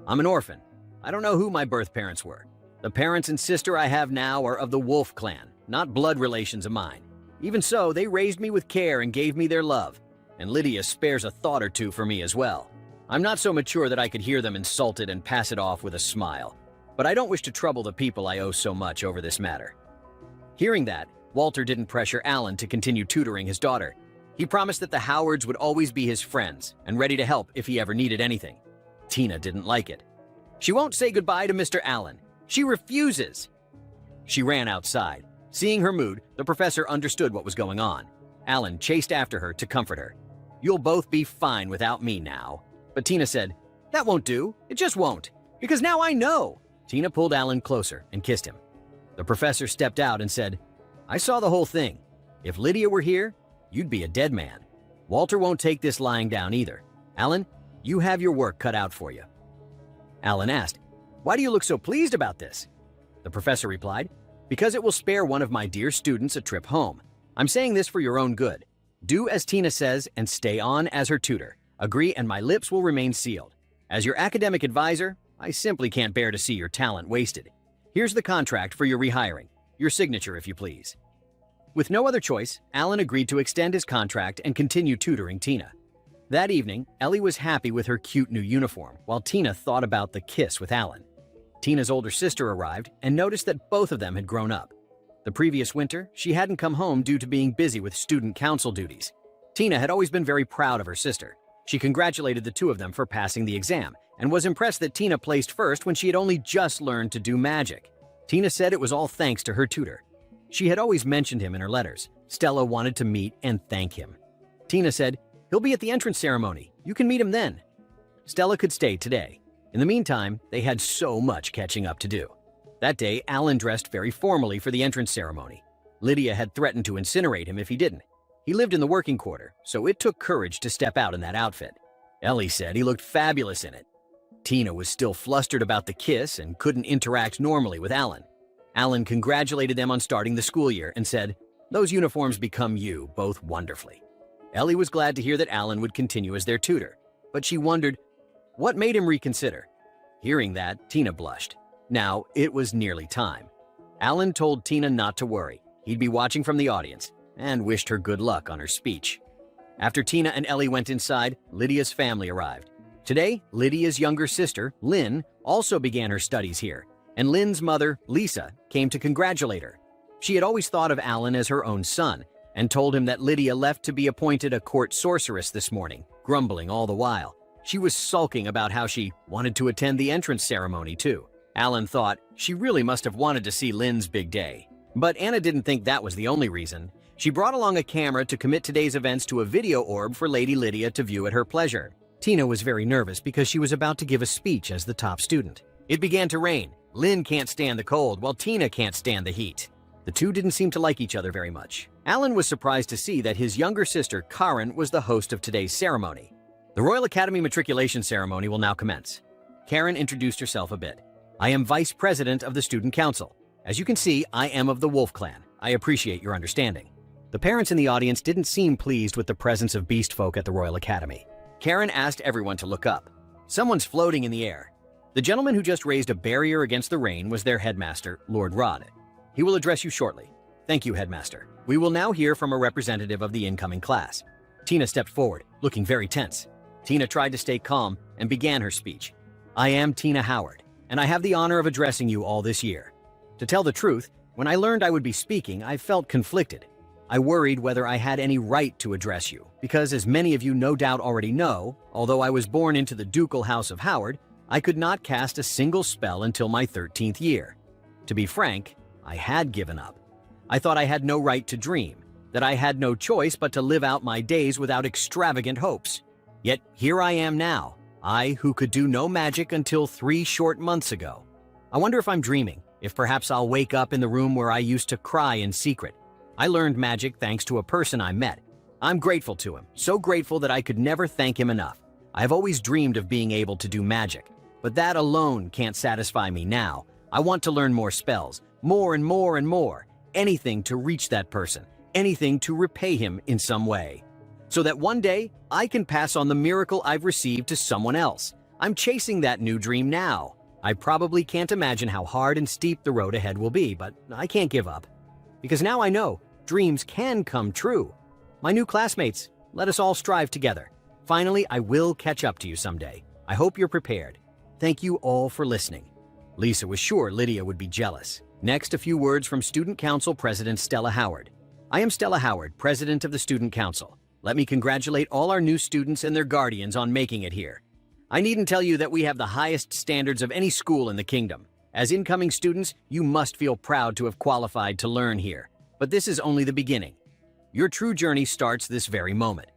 "I'm an orphan. I don't know who my birth parents were. The parents and sister I have now are of the Wolf clan, not blood relations of mine. Even so, they raised me with care and gave me their love. And Lydia spares a thought or two for me as well. I'm not so mature that I could hear them insulted and pass it off with a smile. But I don't wish to trouble the people I owe so much over this matter." Hearing that, Walter didn't pressure Alan to continue tutoring his daughter. He promised that the Howards would always be his friends and ready to help if he ever needed anything. Tina didn't like it. "She won't say goodbye to Mr. Allen. She refuses." She ran outside. Seeing her mood, the professor understood what was going on. Alan chased after her to comfort her. "You'll both be fine without me now." But Tina said, "That won't do. It just won't. Because now I know." Tina pulled Alan closer and kissed him. The professor stepped out and said, "I saw the whole thing. If Lydia were here, you'd be a dead man. Walter won't take this lying down either. Alan, you have your work cut out for you." Alan asked, "Why do you look so pleased about this?" The professor replied, "Because it will spare one of my dear students a trip home. I'm saying this for your own good. Do as Tina says and stay on as her tutor. Agree and my lips will remain sealed. As your academic advisor, I simply can't bear to see your talent wasted. Here's the contract for your rehiring. Your signature, if you please." With no other choice, Alan agreed to extend his contract and continue tutoring Tina. That evening, Ellie was happy with her cute new uniform, while Tina thought about the kiss with Alan. Tina's older sister arrived and noticed that both of them had grown up. The previous winter, she hadn't come home due to being busy with student council duties. Tina had always been very proud of her sister. She congratulated the two of them for passing the exam and was impressed that Tina placed first when she had only just learned to do magic. Tina said it was all thanks to her tutor. She had always mentioned him in her letters. Stella wanted to meet and thank him. Tina said, "He'll be at the entrance ceremony. You can meet him then." Stella could stay today. In the meantime, they had so much catching up to do. That day, Alan dressed very formally for the entrance ceremony. Lydia had threatened to incinerate him if he didn't. He lived in the working quarter, so it took courage to step out in that outfit. Ellie said he looked fabulous in it. Tina was still flustered about the kiss and couldn't interact normally with Alan. Alan congratulated them on starting the school year and said, "Those uniforms become you both wonderfully." Ellie was glad to hear that Alan would continue as their tutor, but she wondered what made him reconsider. Hearing that, Tina blushed. Now, it was nearly time. Alan told Tina not to worry. He'd be watching from the audience and wished her good luck on her speech. After Tina and Ellie went inside, Lydia's family arrived. Today, Lydia's younger sister, Lynn, also began her studies here, and Lynn's mother, Lisa, came to congratulate her. She had always thought of Alan as her own son and told him that Lydia left to be appointed a court sorceress this morning, grumbling all the while. She was sulking about how she wanted to attend the entrance ceremony too. Alan thought she really must have wanted to see Lynn's big day. But Anna didn't think that was the only reason. She brought along a camera to commit today's events to a video orb for Lady Lydia to view at her pleasure. Tina was very nervous because she was about to give a speech as the top student. It began to rain. Lynn can't stand the cold, while Tina can't stand the heat. The two didn't seem to like each other very much. Alan was surprised to see that his younger sister, Karen, was the host of today's ceremony. The Royal Academy matriculation ceremony will now commence. Karen introduced herself a bit. "I am Vice President of the Student Council. As you can see, I am of the Wolf Clan. I appreciate your understanding." The parents in the audience didn't seem pleased with the presence of beast folk at the Royal Academy. Karen asked everyone to look up. Someone's floating in the air. The gentleman who just raised a barrier against the rain was their headmaster, Lord Rod. He will address you shortly. Thank you, headmaster. We will now hear from a representative of the incoming class. Tina stepped forward, looking very tense. Tina tried to stay calm and began her speech. "I am Tina Howard, and I have the honor of addressing you all this year. To tell the truth, when I learned I would be speaking, I felt conflicted. I worried whether I had any right to address you, because as many of you no doubt already know, although I was born into the ducal house of Howard, I could not cast a single spell until my 13th year. To be frank, I had given up. I thought I had no right to dream, that I had no choice but to live out my days without extravagant hopes. Yet here I am now, I who could do no magic until 3 short months ago. I wonder if I'm dreaming, if perhaps I'll wake up in the room where I used to cry in secret. I learned magic thanks to a person I met. I'm grateful to him, so grateful that I could never thank him enough. I've always dreamed of being able to do magic, but that alone can't satisfy me now. I want to learn more spells, more and more and more, anything to reach that person, anything to repay him in some way, so that one day I can pass on the miracle I've received to someone else. I'm chasing that new dream now. I probably can't imagine how hard and steep the road ahead will be, but I can't give up. Because now I know dreams can come true. My new classmates, let us all strive together. Finally, I will catch up to you someday. I hope you're prepared. Thank you all for listening." Lisa was sure Lydia would be jealous. Next, a few words from Student Council President Stella Howard. "I am Stella Howard, President of the Student Council. Let me congratulate all our new students and their guardians on making it here. I needn't tell you that we have the highest standards of any school in the kingdom. As incoming students, you must feel proud to have qualified to learn here. But this is only the beginning. Your true journey starts this very moment.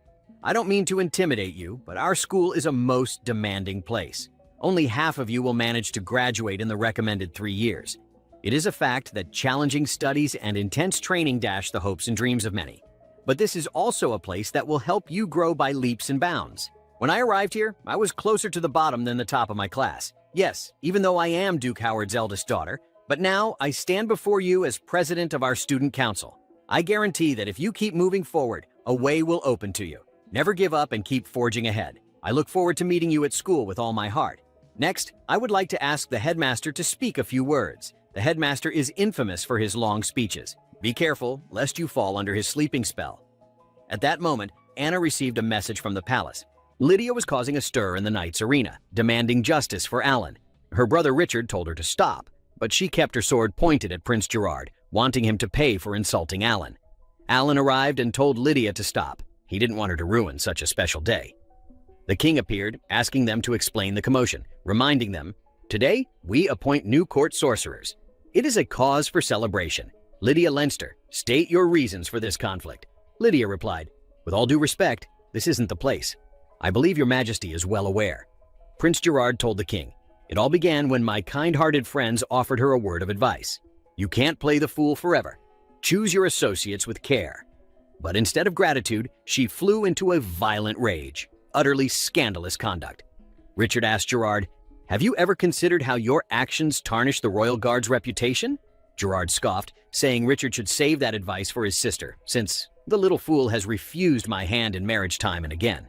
I don't mean to intimidate you, but our school is a most demanding place. Only half of you will manage to graduate in the recommended 3 years. It is a fact that challenging studies and intense training dash the hopes and dreams of many. But this is also a place that will help you grow by leaps and bounds. When I arrived here, I was closer to the bottom than the top of my class. Yes, even though I am Duke Howard's eldest daughter, but now I stand before you as president of our student council. I guarantee that if you keep moving forward, a way will open to you. Never give up and keep forging ahead. I look forward to meeting you at school with all my heart. Next, I would like to ask the headmaster to speak a few words. The headmaster is infamous for his long speeches. Be careful, lest you fall under his sleeping spell." At that moment, Anna received a message from the palace. Lydia was causing a stir in the Knights' arena, demanding justice for Alan. Her brother Richard told her to stop, but she kept her sword pointed at Prince Gerard, wanting him to pay for insulting Alan. Alan arrived and told Lydia to stop. He didn't want her to ruin such a special day. The king appeared, asking them to explain the commotion, reminding them, "Today, we appoint new court sorcerers. It is a cause for celebration. Lydia Leinster, state your reasons for this conflict." Lydia replied, "With all due respect, this isn't the place. I believe your majesty is well aware." Prince Gerard told the king, "It all began when my kind-hearted friends offered her a word of advice. You can't play the fool forever. Choose your associates with care." But instead of gratitude, she flew into a violent rage. Utterly scandalous conduct. Richard asked Gerard, Have you ever considered how your actions tarnish the royal guard's reputation? Gerard scoffed, saying Richard should save that advice for his sister, since the little fool has refused my hand in marriage time and again.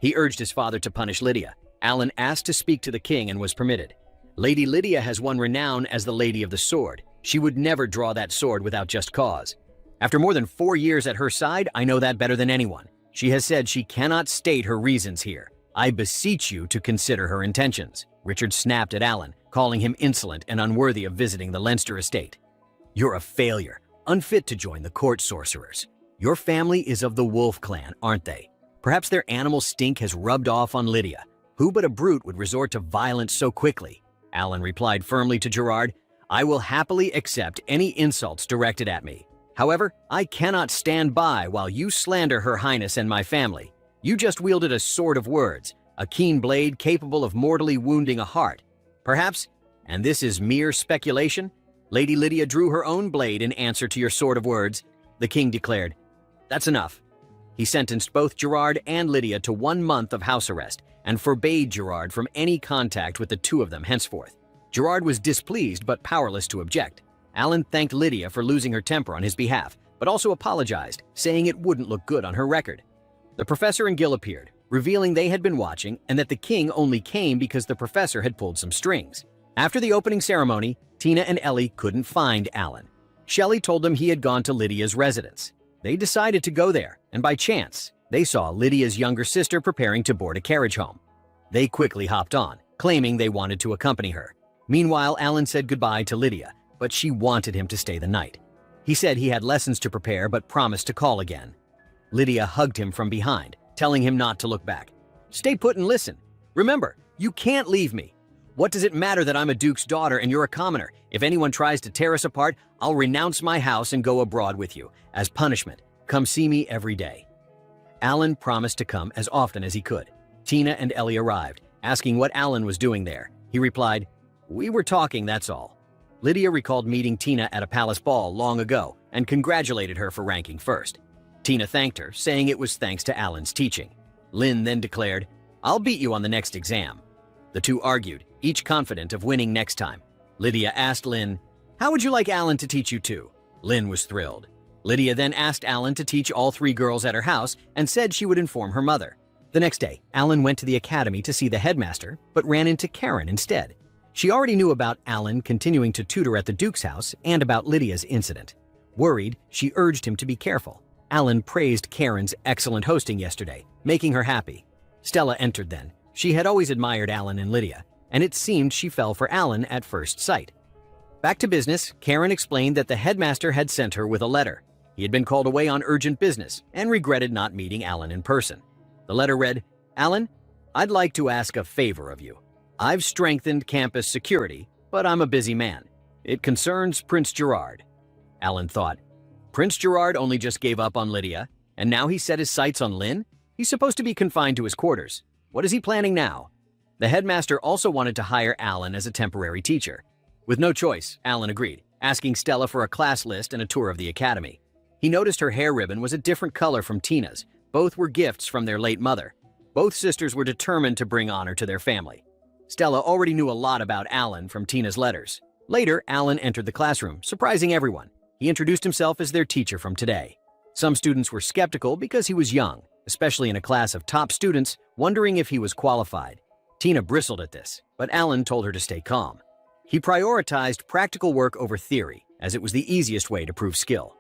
He urged his father to punish Lydia. Alan asked to speak to the king and was permitted. Lady Lydia has won renown as the Lady of the Sword. She would never draw that sword without just cause. After more than 4 years at her side, I know that better than anyone. She has said she cannot state her reasons here. I beseech you to consider her intentions. Richard snapped at Alan, calling him insolent and unworthy of visiting the Leinster estate. You're a failure, unfit to join the court sorcerers. Your family is of the Wolf clan, aren't they? Perhaps their animal stink has rubbed off on Lydia. Who but a brute would resort to violence so quickly? Alan replied firmly to Gerard, I will happily accept any insults directed at me. However, I cannot stand by while you slander Her Highness and my family. You just wielded a sword of words, a keen blade capable of mortally wounding a heart. Perhaps, and this is mere speculation, Lady Lydia drew her own blade in answer to your sword of words. The king declared, That's enough. He sentenced both Gerard and Lydia to 1 month of house arrest and forbade Gerard from any contact with the two of them henceforth. Gerard was displeased but powerless to object. Alan thanked Lydia for losing her temper on his behalf, but also apologized, saying it wouldn't look good on her record. The professor and Gil appeared, revealing they had been watching and that the king only came because the professor had pulled some strings. After the opening ceremony, Tina and Ellie couldn't find Alan. Shelley told them he had gone to Lydia's residence. They decided to go there, and by chance, they saw Lydia's younger sister preparing to board a carriage home. They quickly hopped on, claiming they wanted to accompany her. Meanwhile, Alan said goodbye to Lydia, but she wanted him to stay the night. He said he had lessons to prepare but promised to call again. Lydia hugged him from behind, telling him not to look back. Stay put and listen. Remember, you can't leave me. What does it matter that I'm a duke's daughter and you're a commoner? If anyone tries to tear us apart, I'll renounce my house and go abroad with you. As punishment, come see me every day. Alan promised to come as often as he could. Tina and Ellie arrived, asking what Alan was doing there. He replied, We were talking, that's all. Lydia recalled meeting Tina at a palace ball long ago and congratulated her for ranking first. Tina thanked her, saying it was thanks to Alan's teaching. Lynn then declared, I'll beat you on the next exam. The two argued, each confident of winning next time. Lydia asked Lynn, How would you like Alan to teach you too? Lynn was thrilled. Lydia then asked Alan to teach all 3 girls at her house and said she would inform her mother. The next day, Alan went to the academy to see the headmaster, but ran into Karen instead. She already knew about Alan continuing to tutor at the Duke's house and about Lydia's incident. Worried, she urged him to be careful. Alan praised Karen's excellent hosting yesterday, making her happy. Stella entered then. She had always admired Alan and Lydia, and it seemed she fell for Alan at first sight. Back to business, Karen explained that the headmaster had sent her with a letter. He had been called away on urgent business and regretted not meeting Alan in person. The letter read, Alan, I'd like to ask a favor of you. I've strengthened campus security, but I'm a busy man. It concerns Prince Gerard. Alan thought, Prince Gerard only just gave up on Lydia, and now he set his sights on Lynn? He's supposed to be confined to his quarters. What is he planning now? The headmaster also wanted to hire Alan as a temporary teacher. With no choice, Alan agreed, asking Stella for a class list and a tour of the academy. He noticed her hair ribbon was a different color from Tina's. Both were gifts from their late mother. Both sisters were determined to bring honor to their family. Stella already knew a lot about Alan from Tina's letters. Later, Alan entered the classroom, surprising everyone. He introduced himself as their teacher from today. Some students were skeptical because he was young, especially in a class of top students, wondering if he was qualified. Tina bristled at this, but Alan told her to stay calm. He prioritized practical work over theory, as it was the easiest way to prove skill.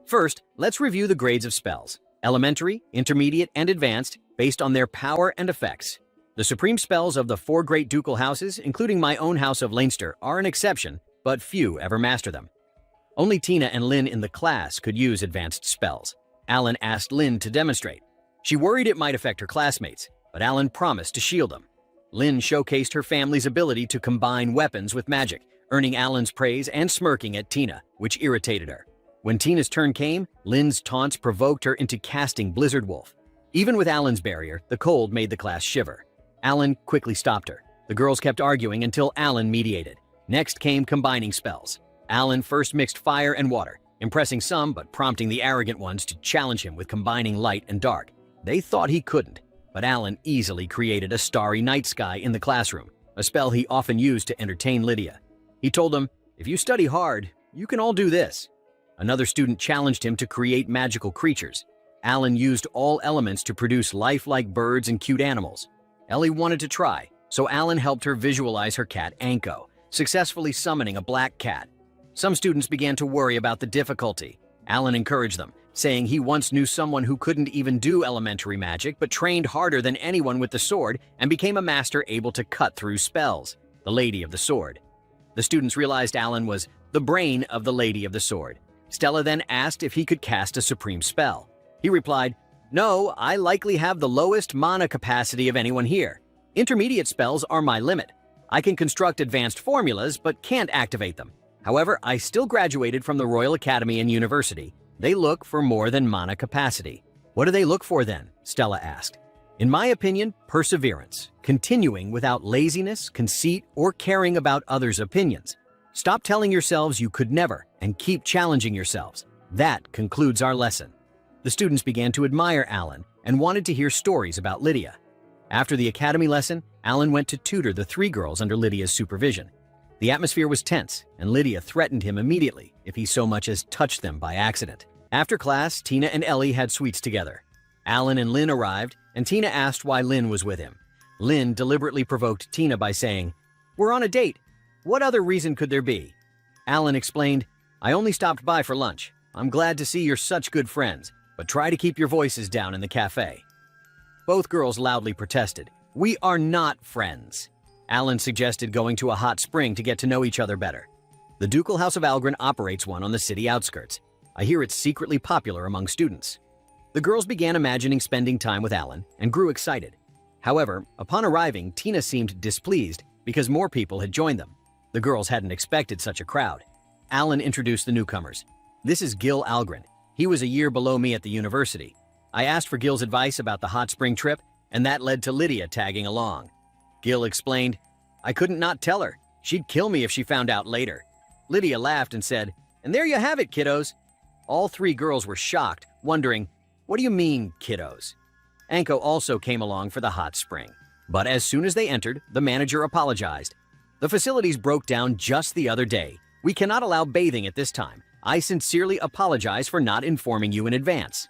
First, let's review the grades of spells: elementary, intermediate, and advanced, based on their power and effects. The supreme spells of the 4 great ducal houses, including my own house of Leinster, are an exception, but few ever master them. Only Tina and Lynn in the class could use advanced spells. Alan asked Lynn to demonstrate. She worried it might affect her classmates, but Alan promised to shield them. Lynn showcased her family's ability to combine weapons with magic, earning Alan's praise and smirking at Tina, which irritated her. When Tina's turn came, Lynn's taunts provoked her into casting Blizzard Wolf. Even with Alan's barrier, the cold made the class shiver. Alan quickly stopped her. The girls kept arguing until Alan mediated. Next came combining spells. Alan first mixed fire and water, impressing some but prompting the arrogant ones to challenge him with combining light and dark. They thought he couldn't, but Alan easily created a starry night sky in the classroom, a spell he often used to entertain Lydia. He told them, "If you study hard, you can all do this." Another student challenged him to create magical creatures. Alan used all elements to produce lifelike birds and cute animals. Ellie wanted to try, so Alan helped her visualize her cat Anko, successfully summoning a black cat. Some students began to worry about the difficulty. Alan encouraged them, saying he once knew someone who couldn't even do elementary magic but trained harder than anyone with the sword and became a master able to cut through spells, the Lady of the Sword. The students realized Alan was the brain of the Lady of the Sword. Stella then asked if he could cast a supreme spell. He replied, "No, I likely have the lowest mana capacity of anyone here. Intermediate spells are my limit. I can construct advanced formulas but can't activate them. However, I still graduated from the Royal Academy and University. They look for more than mana capacity." "What do they look for then?" Stella asked. "In my opinion, perseverance, continuing without laziness, conceit, or caring about others' opinions. Stop telling yourselves you could never and keep challenging yourselves. That concludes our lesson." The students began to admire Alan and wanted to hear stories about Lydia. After the academy lesson, Alan went to tutor the 3 girls under Lydia's supervision. The atmosphere was tense, and Lydia threatened him immediately if he so much as touched them by accident. After class, Tina and Ellie had sweets together. Alan and Lynn arrived, and Tina asked why Lynn was with him. Lynn deliberately provoked Tina by saying, "We're on a date. What other reason could there be?" Alan explained, "I only stopped by for lunch. I'm glad to see you're such good friends, but try to keep your voices down in the cafe." Both girls loudly protested. "We are not friends." Alan suggested going to a hot spring to get to know each other better. The Ducal House of Algren operates one on the city outskirts. I hear it's secretly popular among students. The girls began imagining spending time with Alan and grew excited. However, upon arriving, Tina seemed displeased because more people had joined them. The girls hadn't expected such a crowd. Alan introduced the newcomers. "This is Gil Algren. He was a year below me at the university. I asked for Gil's advice about the hot spring trip, and that led to Lydia tagging along." Gil explained, "I couldn't not tell her. She'd kill me if she found out later." Lydia laughed and said, "And there you have it, kiddos." All 3 girls were shocked, wondering, "What do you mean, kiddos?" Anko also came along for the hot spring. But as soon as they entered, the manager apologized. "The facilities broke down just the other day. We cannot allow bathing at this time. I sincerely apologize for not informing you in advance."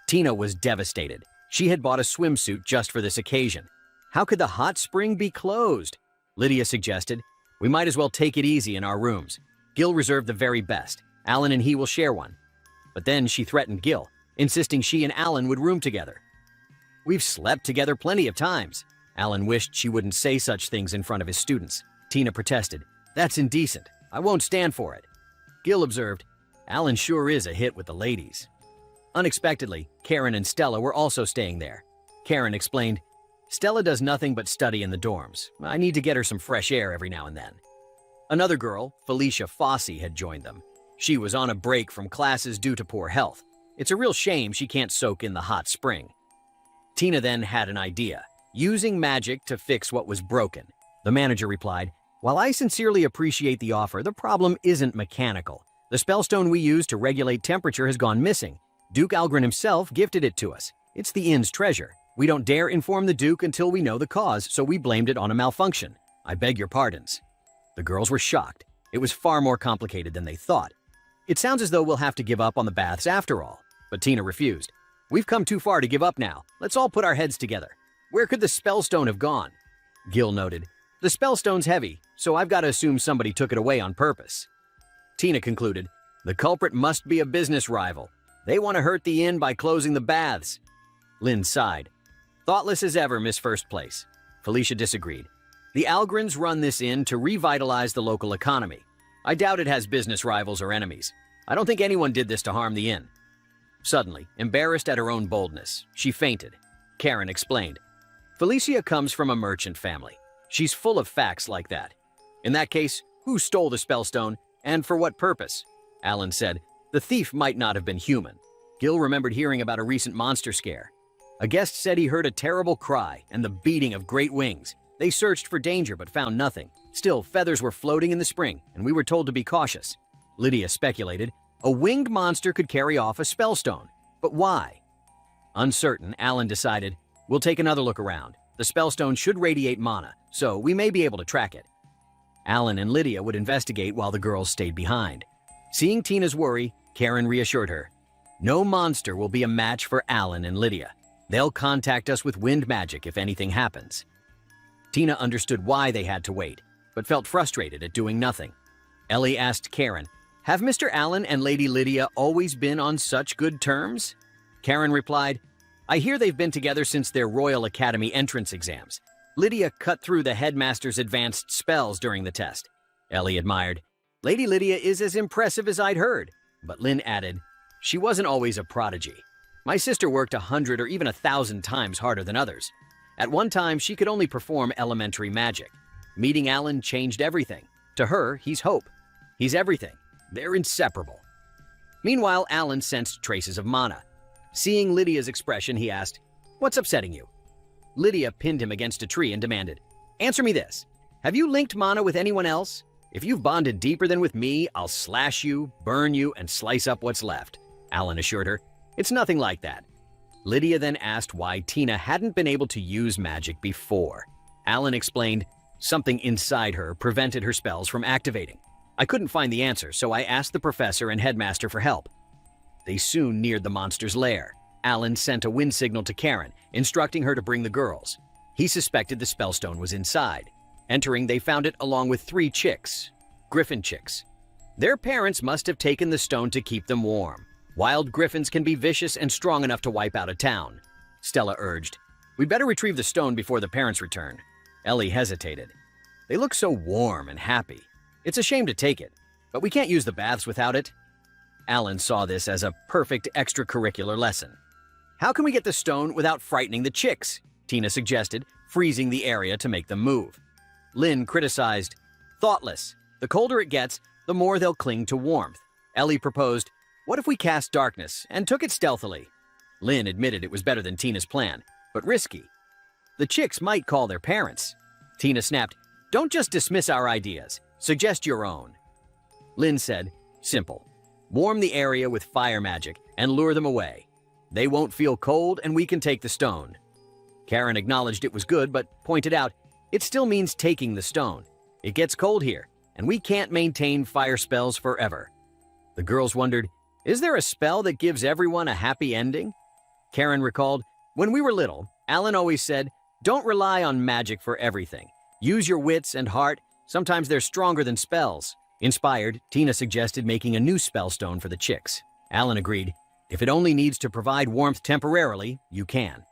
Tina was devastated. She had bought a swimsuit just for this occasion. How could the hot spring be closed? Lydia suggested, "We might as well take it easy in our rooms. Gil reserved the very best. Alan and he will share one." But then she threatened Gil, insisting she and Alan would room together. "We've slept together plenty of times." Alan wished she wouldn't say such things in front of his students. Tina protested, "That's indecent. I won't stand for it." Gil observed, "Alan sure is a hit with the ladies." Unexpectedly, Karen and Stella were also staying there. Karen explained, "Stella does nothing but study in the dorms. I need to get her some fresh air every now and then." Another girl, Felicia Fossey, had joined them. She was on a break from classes due to poor health. It's a real shame she can't soak in the hot spring. Tina then had an idea, using magic to fix what was broken. The manager replied, "While I sincerely appreciate the offer, the problem isn't mechanical. The spellstone we use to regulate temperature has gone missing. Duke Algren himself gifted it to us. It's the inn's treasure. We don't dare inform the Duke until we know the cause, so we blamed it on a malfunction. I beg your pardons." The girls were shocked. It was far more complicated than they thought. "It sounds as though we'll have to give up on the baths after all." But Tina refused. "We've come too far to give up now. Let's all put our heads together. Where could the spellstone have gone?" Gil noted, "The spellstone's heavy, so I've got to assume somebody took it away on purpose." Tina concluded, "The culprit must be a business rival. They want to hurt the inn by closing the baths." Lynn sighed. "Thoughtless as ever, Miss First Place." Felicia disagreed. "The Algrens run this inn to revitalize the local economy. I doubt it has business rivals or enemies. I don't think anyone did this to harm the inn." Suddenly, embarrassed at her own boldness, she fainted. Karen explained, "Felicia comes from a merchant family. She's full of facts like that. In that case, who stole the spellstone and for what purpose?" Alan said, "The thief might not have been human." Gil remembered hearing about a recent monster scare. A guest said he heard a terrible cry and the beating of great wings. They searched for danger but found nothing. Still, feathers were floating in the spring, and we were told to be cautious. Lydia speculated, a winged monster could carry off a spellstone. But why? Uncertain, Alan decided, "We'll take another look around." The spellstone should radiate mana, so we may be able to track it. Alan and Lydia would investigate while the girls stayed behind. Seeing Tina's worry, Karen reassured her. No monster will be a match for Alan and Lydia. They'll contact us with wind magic if anything happens. Tina understood why they had to wait, but felt frustrated at doing nothing. Ellie asked Karen, "Have Mr. Allen and Lady Lydia always been on such good terms?" Karen replied, "I hear they've been together since their Royal Academy entrance exams. Lydia cut through the headmaster's advanced spells during the test." Ellie admired, "Lady Lydia is as impressive as I'd heard." But Lynn added, "She wasn't always a prodigy. My sister worked 100 or even 1,000 times harder than others. At one time, she could only perform elementary magic. Meeting Alan changed everything. To her, he's hope. He's everything. They're inseparable." Meanwhile, Alan sensed traces of mana. Seeing Lydia's expression, he asked, "What's upsetting you?" Lydia pinned him against a tree and demanded, "Answer me this. Have you linked mana with anyone else? If you've bonded deeper than with me, I'll slash you, burn you, and slice up what's left." Alan assured her, "It's nothing like that." Lydia then asked why Tina hadn't been able to use magic before. Alan explained, "Something inside her prevented her spells from activating. I couldn't find the answer, so I asked the professor and headmaster for help." They soon neared the monster's lair. Alan sent a wind signal to Karen, instructing her to bring the girls. He suspected the spellstone was inside. Entering, they found it along with 3 chicks, griffin chicks. Their parents must have taken the stone to keep them warm. Wild griffins can be vicious and strong enough to wipe out a town. Stella urged, "We'd better retrieve the stone before the parents return." Ellie hesitated. "They look so warm and happy. It's a shame to take it, but we can't use the baths without it." Alan saw this as a perfect extracurricular lesson. "How can we get the stone without frightening the chicks?" Tina suggested, freezing the area to make them move. Lynn criticized, "Thoughtless. The colder it gets, the more they'll cling to warmth." Ellie proposed, "What if we cast darkness and took it stealthily?" Lynn admitted it was better than Tina's plan, but risky. "The chicks might call their parents." Tina snapped, "Don't just dismiss our ideas. Suggest your own." Lynn said, "Simple. Warm the area with fire magic and lure them away. They won't feel cold and we can take the stone." Karen acknowledged it was good, but pointed out, "It still means taking the stone. It gets cold here, and we can't maintain fire spells forever." The girls wondered, "Is there a spell that gives everyone a happy ending?" Karen recalled, "When we were little, Alan always said, 'Don't rely on magic for everything. Use your wits and heart. Sometimes they're stronger than spells.'" Inspired, Tina suggested making a new spellstone for the chicks. Alan agreed, "If it only needs to provide warmth temporarily, you can."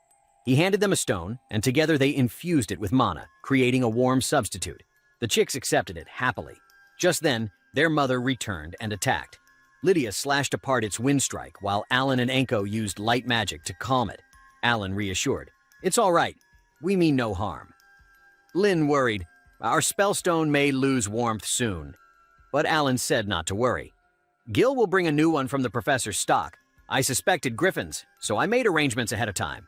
He handed them a stone, and together they infused it with mana, creating a warm substitute. The chicks accepted it happily. Just then, their mother returned and attacked. Lydia slashed apart its wind strike, while Alan and Enko used light magic to calm it. Alan reassured, "It's all right. We mean no harm." Lynn worried, "Our spellstone may lose warmth soon." But Alan said not to worry. "Gil will bring a new one from the professor's stock. I suspected griffins, so I made arrangements ahead of time."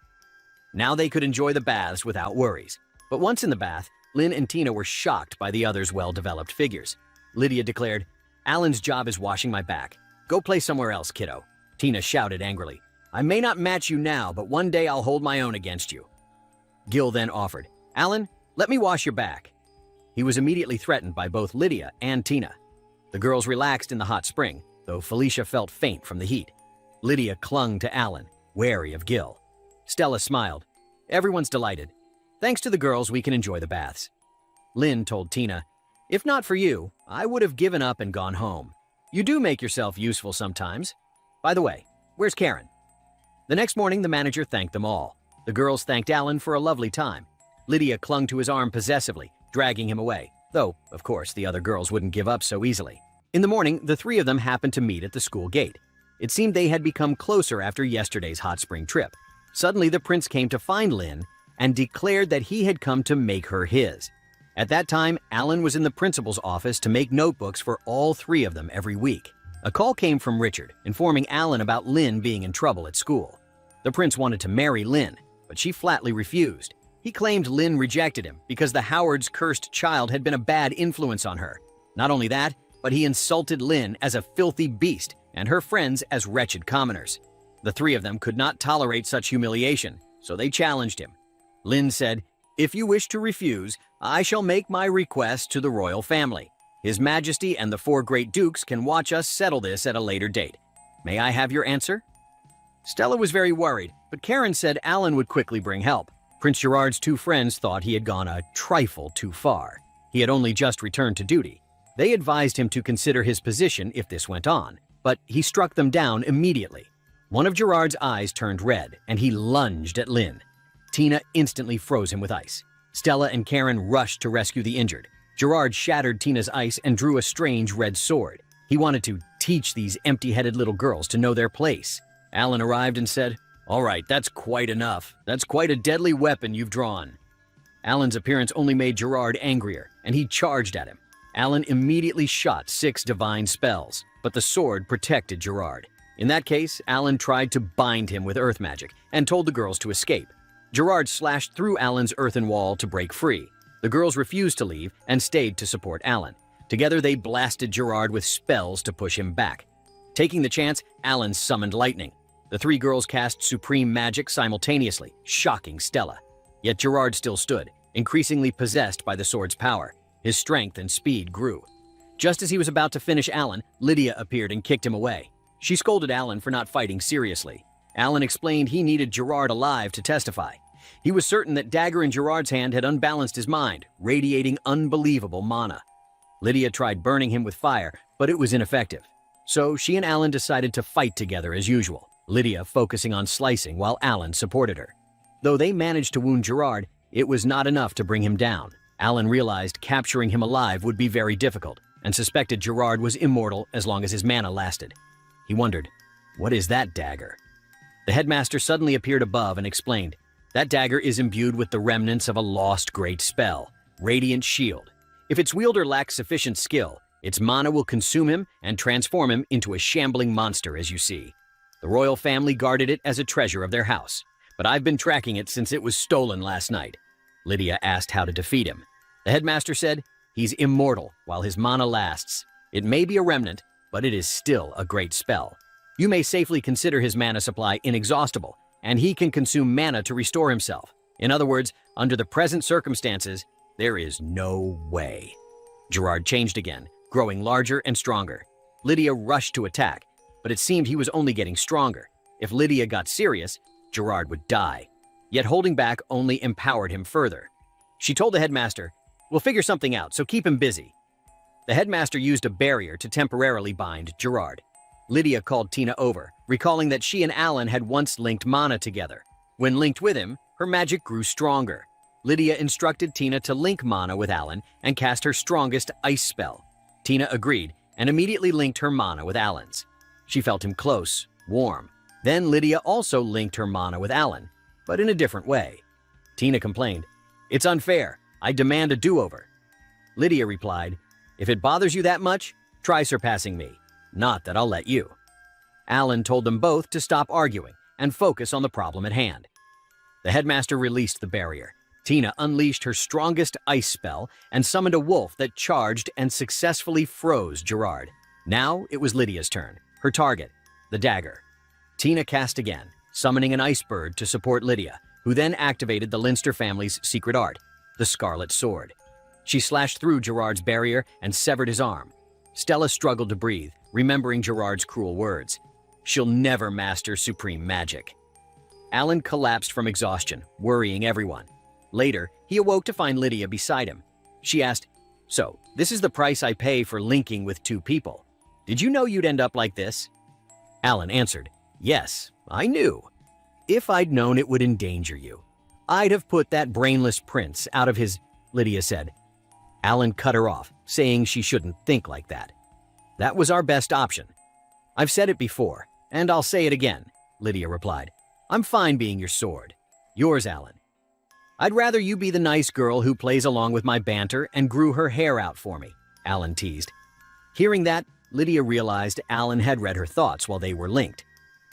Now they could enjoy the baths without worries. But once in the bath, Lynn and Tina were shocked by the others' well-developed figures. Lydia declared, "Alan's job is washing my back. Go play somewhere else, kiddo." Tina shouted angrily, "I may not match you now, but one day I'll hold my own against you." Gil then offered, "Alan, let me wash your back." He was immediately threatened by both Lydia and Tina. The girls relaxed in the hot spring, though Felicia felt faint from the heat. Lydia clung to Alan, wary of Gil. Stella smiled. "Everyone's delighted. Thanks to the girls, we can enjoy the baths." Lynn told Tina, "If not for you, I would have given up and gone home. You do make yourself useful sometimes. By the way, where's Karen?" The next morning, the manager thanked them all. The girls thanked Alan for a lovely time. Lydia clung to his arm possessively, dragging him away, though, of course, the other girls wouldn't give up so easily. In the morning, the 3 of them happened to meet at the school gate. It seemed they had become closer after yesterday's hot spring trip. Suddenly, the prince came to find Lynn and declared that he had come to make her his. At that time, Alan was in the principal's office to make notebooks for all 3 of them every week. A call came from Richard, informing Alan about Lynn being in trouble at school. The prince wanted to marry Lynn, but she flatly refused. He claimed Lynn rejected him because the Howards' cursed child had been a bad influence on her. Not only that, but he insulted Lynn as a filthy beast and her friends as wretched commoners. The 3 of them could not tolerate such humiliation, so they challenged him. Lynn said, If you wish to refuse, I shall make my request to the royal family. His Majesty and the 4 great dukes can watch us settle this at a later date. May I have your answer?" Stella was very worried, but Karen said Alan would quickly bring help. Prince Gerard's 2 friends thought he had gone a trifle too far. He had only just returned to duty. They advised him to consider his position if this went on, but he struck them down immediately. One of Gerard's eyes turned red, and he lunged at Lynn. Tina instantly froze him with ice. Stella and Karen rushed to rescue the injured. Gerard shattered Tina's ice and drew a strange red sword. He wanted to teach these empty-headed little girls to know their place. Alan arrived and said, "All right, that's quite enough. That's quite a deadly weapon you've drawn." Alan's appearance only made Gerard angrier, and he charged at him. Alan immediately shot 6 divine spells, but the sword protected Gerard. In that case, Alan tried to bind him with earth magic and told the girls to escape. Gerard slashed through Alan's earthen wall to break free. The girls refused to leave and stayed to support Alan. Together, they blasted Gerard with spells to push him back. Taking the chance, Alan summoned lightning. The 3 girls cast supreme magic simultaneously, shocking Stella. Yet Gerard still stood, increasingly possessed by the sword's power. His strength and speed grew. Just as he was about to finish Alan, Lydia appeared and kicked him away. She scolded Alan for not fighting seriously. Alan explained he needed Gerard alive to testify. He was certain that dagger in Gerard's hand had unbalanced his mind, radiating unbelievable mana. Lydia tried burning him with fire, but it was ineffective. So she and Alan decided to fight together as usual, Lydia focusing on slicing while Alan supported her. Though they managed to wound Gerard, it was not enough to bring him down. Alan realized capturing him alive would be very difficult, and suspected Gerard was immortal as long as his mana lasted. He wondered, "What is that dagger?" The headmaster suddenly appeared above and explained, "That dagger is imbued with the remnants of a lost great spell, Radiant Shield. If its wielder lacks sufficient skill, its mana will consume him and transform him into a shambling monster, as you see. The royal family guarded it as a treasure of their house, but I've been tracking it since it was stolen last night." Lydia asked how to defeat him. The headmaster said, "He's immortal while his mana lasts. It may be a remnant, but it is still a great spell. You may safely consider his mana supply inexhaustible, and he can consume mana to restore himself. In other words, under the present circumstances, there is no way." Gerard changed again, growing larger and stronger. Lydia rushed to attack, but it seemed he was only getting stronger. If Lydia got serious, Gerard would die. Yet holding back only empowered him further. She told the headmaster, "We'll figure something out, so keep him busy." The headmaster used a barrier to temporarily bind Gerard. Lydia called Tina over, recalling that she and Alan had once linked mana together. When linked with him, her magic grew stronger. Lydia instructed Tina to link mana with Alan and cast her strongest ice spell. Tina agreed and immediately linked her mana with Alan's. She felt him close, warm. Then Lydia also linked her mana with Alan, but in a different way. Tina complained, "It's unfair. I demand a do-over." Lydia replied, "If it bothers you that much, try surpassing me. Not that I'll let you." Alan told them both to stop arguing and focus on the problem at hand. The headmaster released the barrier. Tina unleashed her strongest ice spell and summoned a wolf that charged and successfully froze Gerard. Now it was Lydia's turn, her target, the dagger. Tina cast again, summoning an ice bird to support Lydia, who then activated the Leinster family's secret art, the Scarlet Sword. She slashed through Gerard's barrier and severed his arm. Stella struggled to breathe, remembering Gerard's cruel words. She'll never master supreme magic. Alan collapsed from exhaustion, worrying everyone. Later, he awoke to find Lydia beside him. She asked, "So, this is the price I pay for linking with 2 people. Did you know you'd end up like this?" Alan answered, "Yes, I knew. If I'd known it would endanger you, I'd have put that brainless prince out of his..." Lydia said. Alan cut her off, saying she shouldn't think like that. "That was our best option." "I've said it before, and I'll say it again," Lydia replied. "I'm fine being your sword. Yours, Alan. I'd rather you be the nice girl who plays along with my banter and grew her hair out for me," Alan teased. Hearing that, Lydia realized Alan had read her thoughts while they were linked.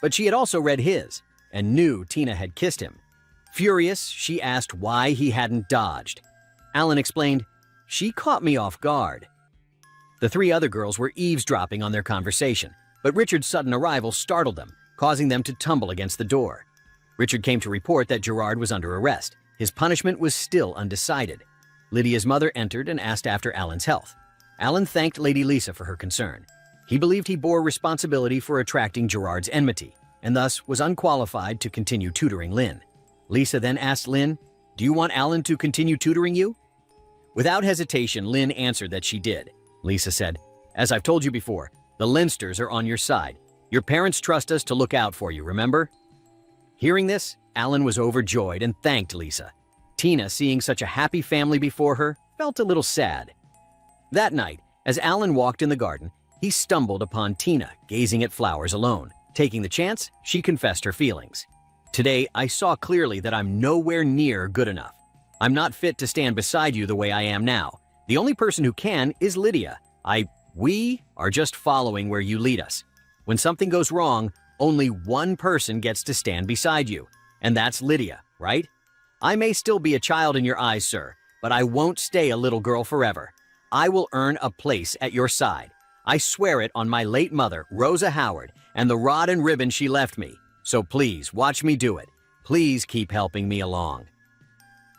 But she had also read his, and knew Tina had kissed him. Furious, she asked why he hadn't dodged. Alan explained, "She caught me off guard." The 3 other girls were eavesdropping on their conversation, but Richard's sudden arrival startled them, causing them to tumble against the door. Richard came to report that Gerard was under arrest. His punishment was still undecided. Lydia's mother entered and asked after Alan's health. Alan thanked Lady Lisa for her concern. He believed he bore responsibility for attracting Gerard's enmity, and thus was unqualified to continue tutoring Lynn. Lisa then asked Lynn, "Do you want Alan to continue tutoring you?" Without hesitation, Lynn answered that she did. Lisa said, "As I've told you before, the Lynsters are on your side. Your parents trust us to look out for you, remember?" Hearing this, Alan was overjoyed and thanked Lisa. Tina, seeing such a happy family before her, felt a little sad. That night, as Alan walked in the garden, he stumbled upon Tina gazing at flowers alone. Taking the chance, she confessed her feelings. "Today, I saw clearly that I'm nowhere near good enough. I'm not fit to stand beside you the way I am now. The only person who can is Lydia. We are just following where you lead us. When something goes wrong, only one person gets to stand beside you, and that's Lydia, right? I may still be a child in your eyes, sir, but I won't stay a little girl forever. I will earn a place at your side. I swear it on my late mother, Rosa Howard, and the rod and ribbon she left me. So please, watch me do it. Please keep helping me along."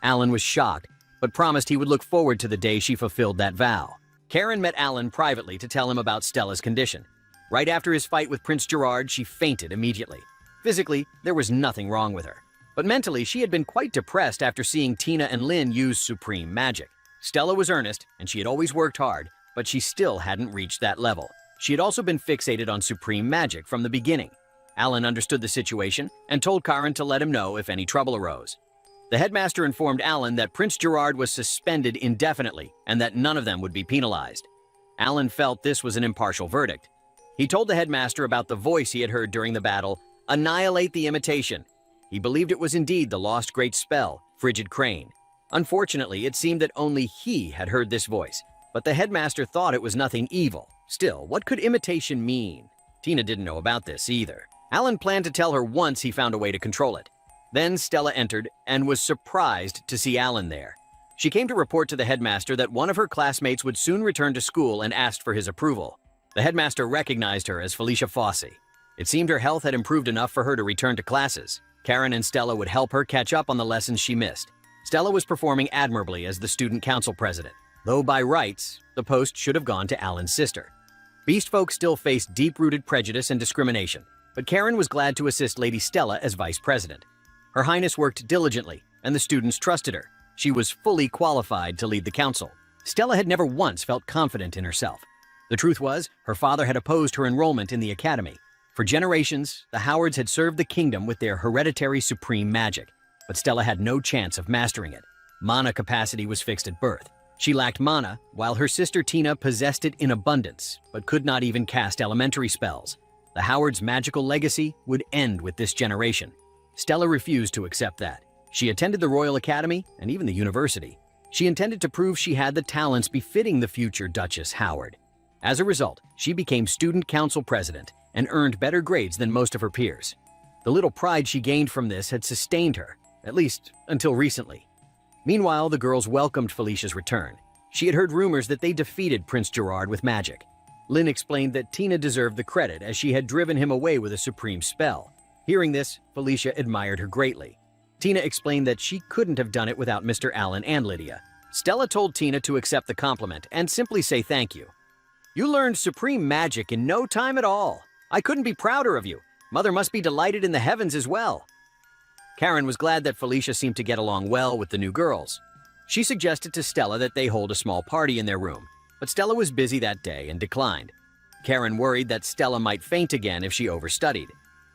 Alan was shocked, but promised he would look forward to the day she fulfilled that vow. Karen met Alan privately to tell him about Stella's condition. Right after his fight with Prince Gerard, she fainted immediately. Physically, there was nothing wrong with her. But mentally, she had been quite depressed after seeing Tina and Lynn use supreme magic. Stella was earnest, and she had always worked hard, but she still hadn't reached that level. She had also been fixated on supreme magic from the beginning. Alan understood the situation and told Karen to let him know if any trouble arose. The headmaster informed Alan that Prince Gerard was suspended indefinitely and that none of them would be penalized. Alan felt this was an impartial verdict. He told the headmaster about the voice he had heard during the battle, "Annihilate the imitation." He believed it was indeed the lost great spell, Frigid Crane. Unfortunately, it seemed that only he had heard this voice, but the headmaster thought it was nothing evil. Still, what could imitation mean? Tina didn't know about this either. Alan planned to tell her once he found a way to control it. Then Stella entered and was surprised to see Alan there. She came to report to the headmaster that one of her classmates would soon return to school and asked for his approval. The headmaster recognized her as Felicia Fossey. It seemed her health had improved enough for her to return to classes. Karen and Stella would help her catch up on the lessons she missed. Stella was performing admirably as the student council president, though by rights, the post should have gone to Alan's sister. Beast folk still faced deep-rooted prejudice and discrimination, but Karen was glad to assist Lady Stella as vice president. Her Highness worked diligently, and the students trusted her. She was fully qualified to lead the council. Stella had never once felt confident in herself. The truth was, her father had opposed her enrollment in the academy. For generations, the Howards had served the kingdom with their hereditary supreme magic, but Stella had no chance of mastering it. Mana capacity was fixed at birth. She lacked mana, while her sister Tina possessed it in abundance, but could not even cast elementary spells. The Howards' magical legacy would end with this generation. Stella refused to accept that. She attended the Royal Academy and even the university. She intended to prove she had the talents befitting the future Duchess Howard. As a result, she became student council president and earned better grades than most of her peers. The little pride she gained from this had sustained her, at least until recently. Meanwhile, the girls welcomed Felicia's return. She had heard rumors that they defeated Prince Gerard with magic. Lynn explained that Tina deserved the credit as she had driven him away with a supreme spell. Hearing this, Felicia admired her greatly. Tina explained that she couldn't have done it without Mr. Allen and Lydia. Stella told Tina to accept the compliment and simply say thank you. "You learned supreme magic in no time at all. I couldn't be prouder of you. Mother must be delighted in the heavens as well." Karen was glad that Felicia seemed to get along well with the new girls. She suggested to Stella that they hold a small party in their room, but Stella was busy that day and declined. Karen worried that Stella might faint again if she overstudied,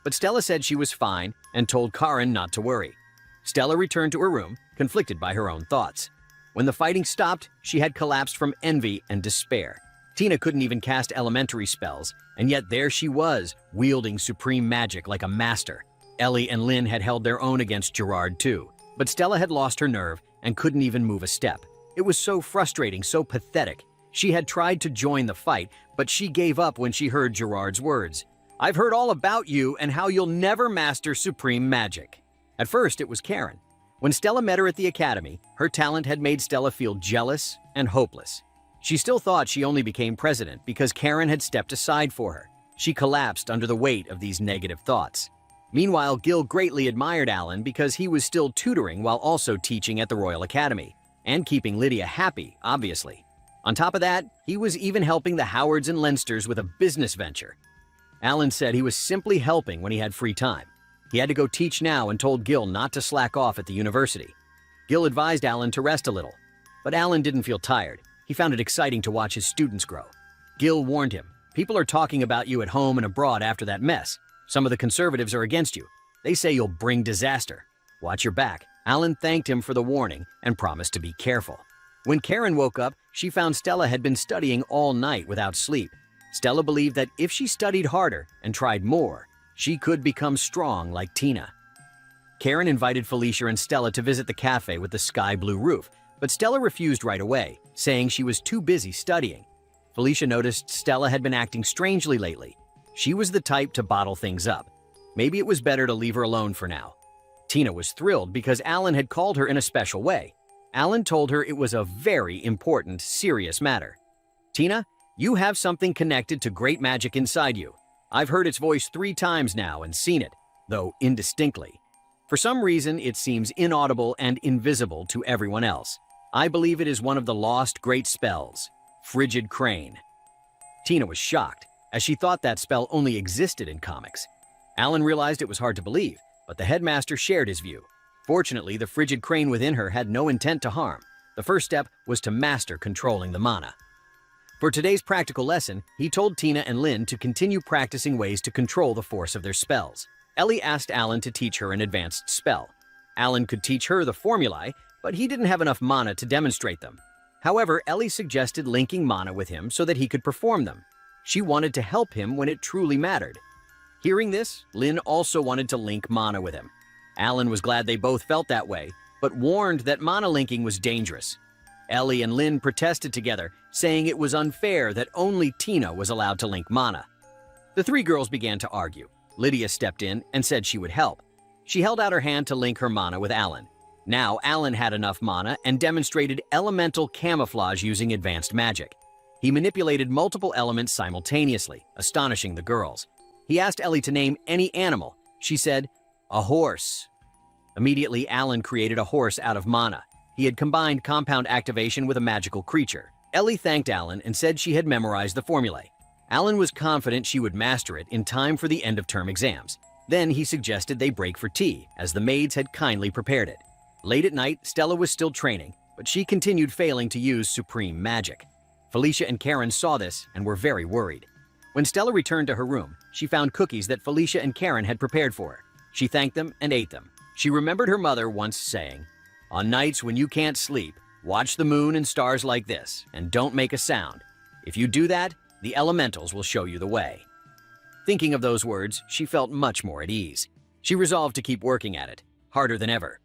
but Stella said she was fine and told Karen not to worry. Stella returned to her room, conflicted by her own thoughts. When the fighting stopped, she had collapsed from envy and despair. Tina couldn't even cast elementary spells, and yet there she was, wielding supreme magic like a master. Ellie and Lynn had held their own against Gerard too, but Stella had lost her nerve and couldn't even move a step. It was so frustrating, so pathetic. She had tried to join the fight, but she gave up when she heard Gerard's words. "I've heard all about you and how you'll never master supreme magic." At first, it was Karen. When Stella met her at the academy, her talent had made Stella feel jealous and hopeless. She still thought she only became president because Karen had stepped aside for her. She collapsed under the weight of these negative thoughts. Meanwhile, Gil greatly admired Alan because he was still tutoring while also teaching at the Royal Academy, and keeping Lydia happy, obviously. On top of that, he was even helping the Howards and Leinsters with a business venture. Alan said he was simply helping when he had free time. He had to go teach now and told Gil not to slack off at the university. Gil advised Alan to rest a little, but Alan didn't feel tired. He found it exciting to watch his students grow. Gil warned him, "People are talking about you at home and abroad after that mess. Some of the conservatives are against you. They say you'll bring disaster. Watch your back." Alan thanked him for the warning and promised to be careful. When Karen woke up, she found Stella had been studying all night without sleep. Stella believed that if she studied harder and tried more, she could become strong like Tina. Karen invited Felicia and Stella to visit the cafe with the sky blue roof, but Stella refused right away, saying she was too busy studying. Felicia noticed Stella had been acting strangely lately. She was the type to bottle things up. Maybe it was better to leave her alone for now. Tina was thrilled because Alan had called her in a special way. Alan told her it was a very important, serious matter. "Tina, you have something connected to great magic inside you. I've heard its voice 3 times now and seen it, though indistinctly. For some reason, it seems inaudible and invisible to everyone else. I believe it is one of the lost great spells, Frigid Crane." Tina was shocked, as she thought that spell only existed in comics. Alan realized it was hard to believe, but the headmaster shared his view. Fortunately, the frigid crane within her had no intent to harm. The first step was to master controlling the mana. For today's practical lesson, he told Tina and Lynn to continue practicing ways to control the force of their spells. Ellie asked Alan to teach her an advanced spell. Alan could teach her the formulae, but he didn't have enough mana to demonstrate them. However, Ellie suggested linking mana with him so that he could perform them. She wanted to help him when it truly mattered. Hearing this, Lynn also wanted to link mana with him. Alan was glad they both felt that way, but warned that mana linking was dangerous. Ellie and Lynn protested together, saying it was unfair that only Tina was allowed to link mana. The 3 girls began to argue. Lydia stepped in and said she would help. She held out her hand to link her mana with Alan. Now Alan had enough mana and demonstrated elemental camouflage using advanced magic. He manipulated multiple elements simultaneously, astonishing the girls. He asked Ellie to name any animal. She said, "A horse." Immediately, Alan created a horse out of mana. He had combined compound activation with a magical creature. Ellie thanked Alan and said she had memorized the formulae. Alan was confident she would master it in time for the end-of-term exams. Then he suggested they break for tea, as the maids had kindly prepared it. Late at night, Stella was still training, but she continued failing to use supreme magic. Felicia and Karen saw this and were very worried. When Stella returned to her room, she found cookies that Felicia and Karen had prepared for her. She thanked them and ate them. She remembered her mother once saying, "On nights when you can't sleep, watch the moon and stars like this, and don't make a sound. If you do that, the elementals will show you the way." Thinking of those words, she felt much more at ease. She resolved to keep working at it, harder than ever.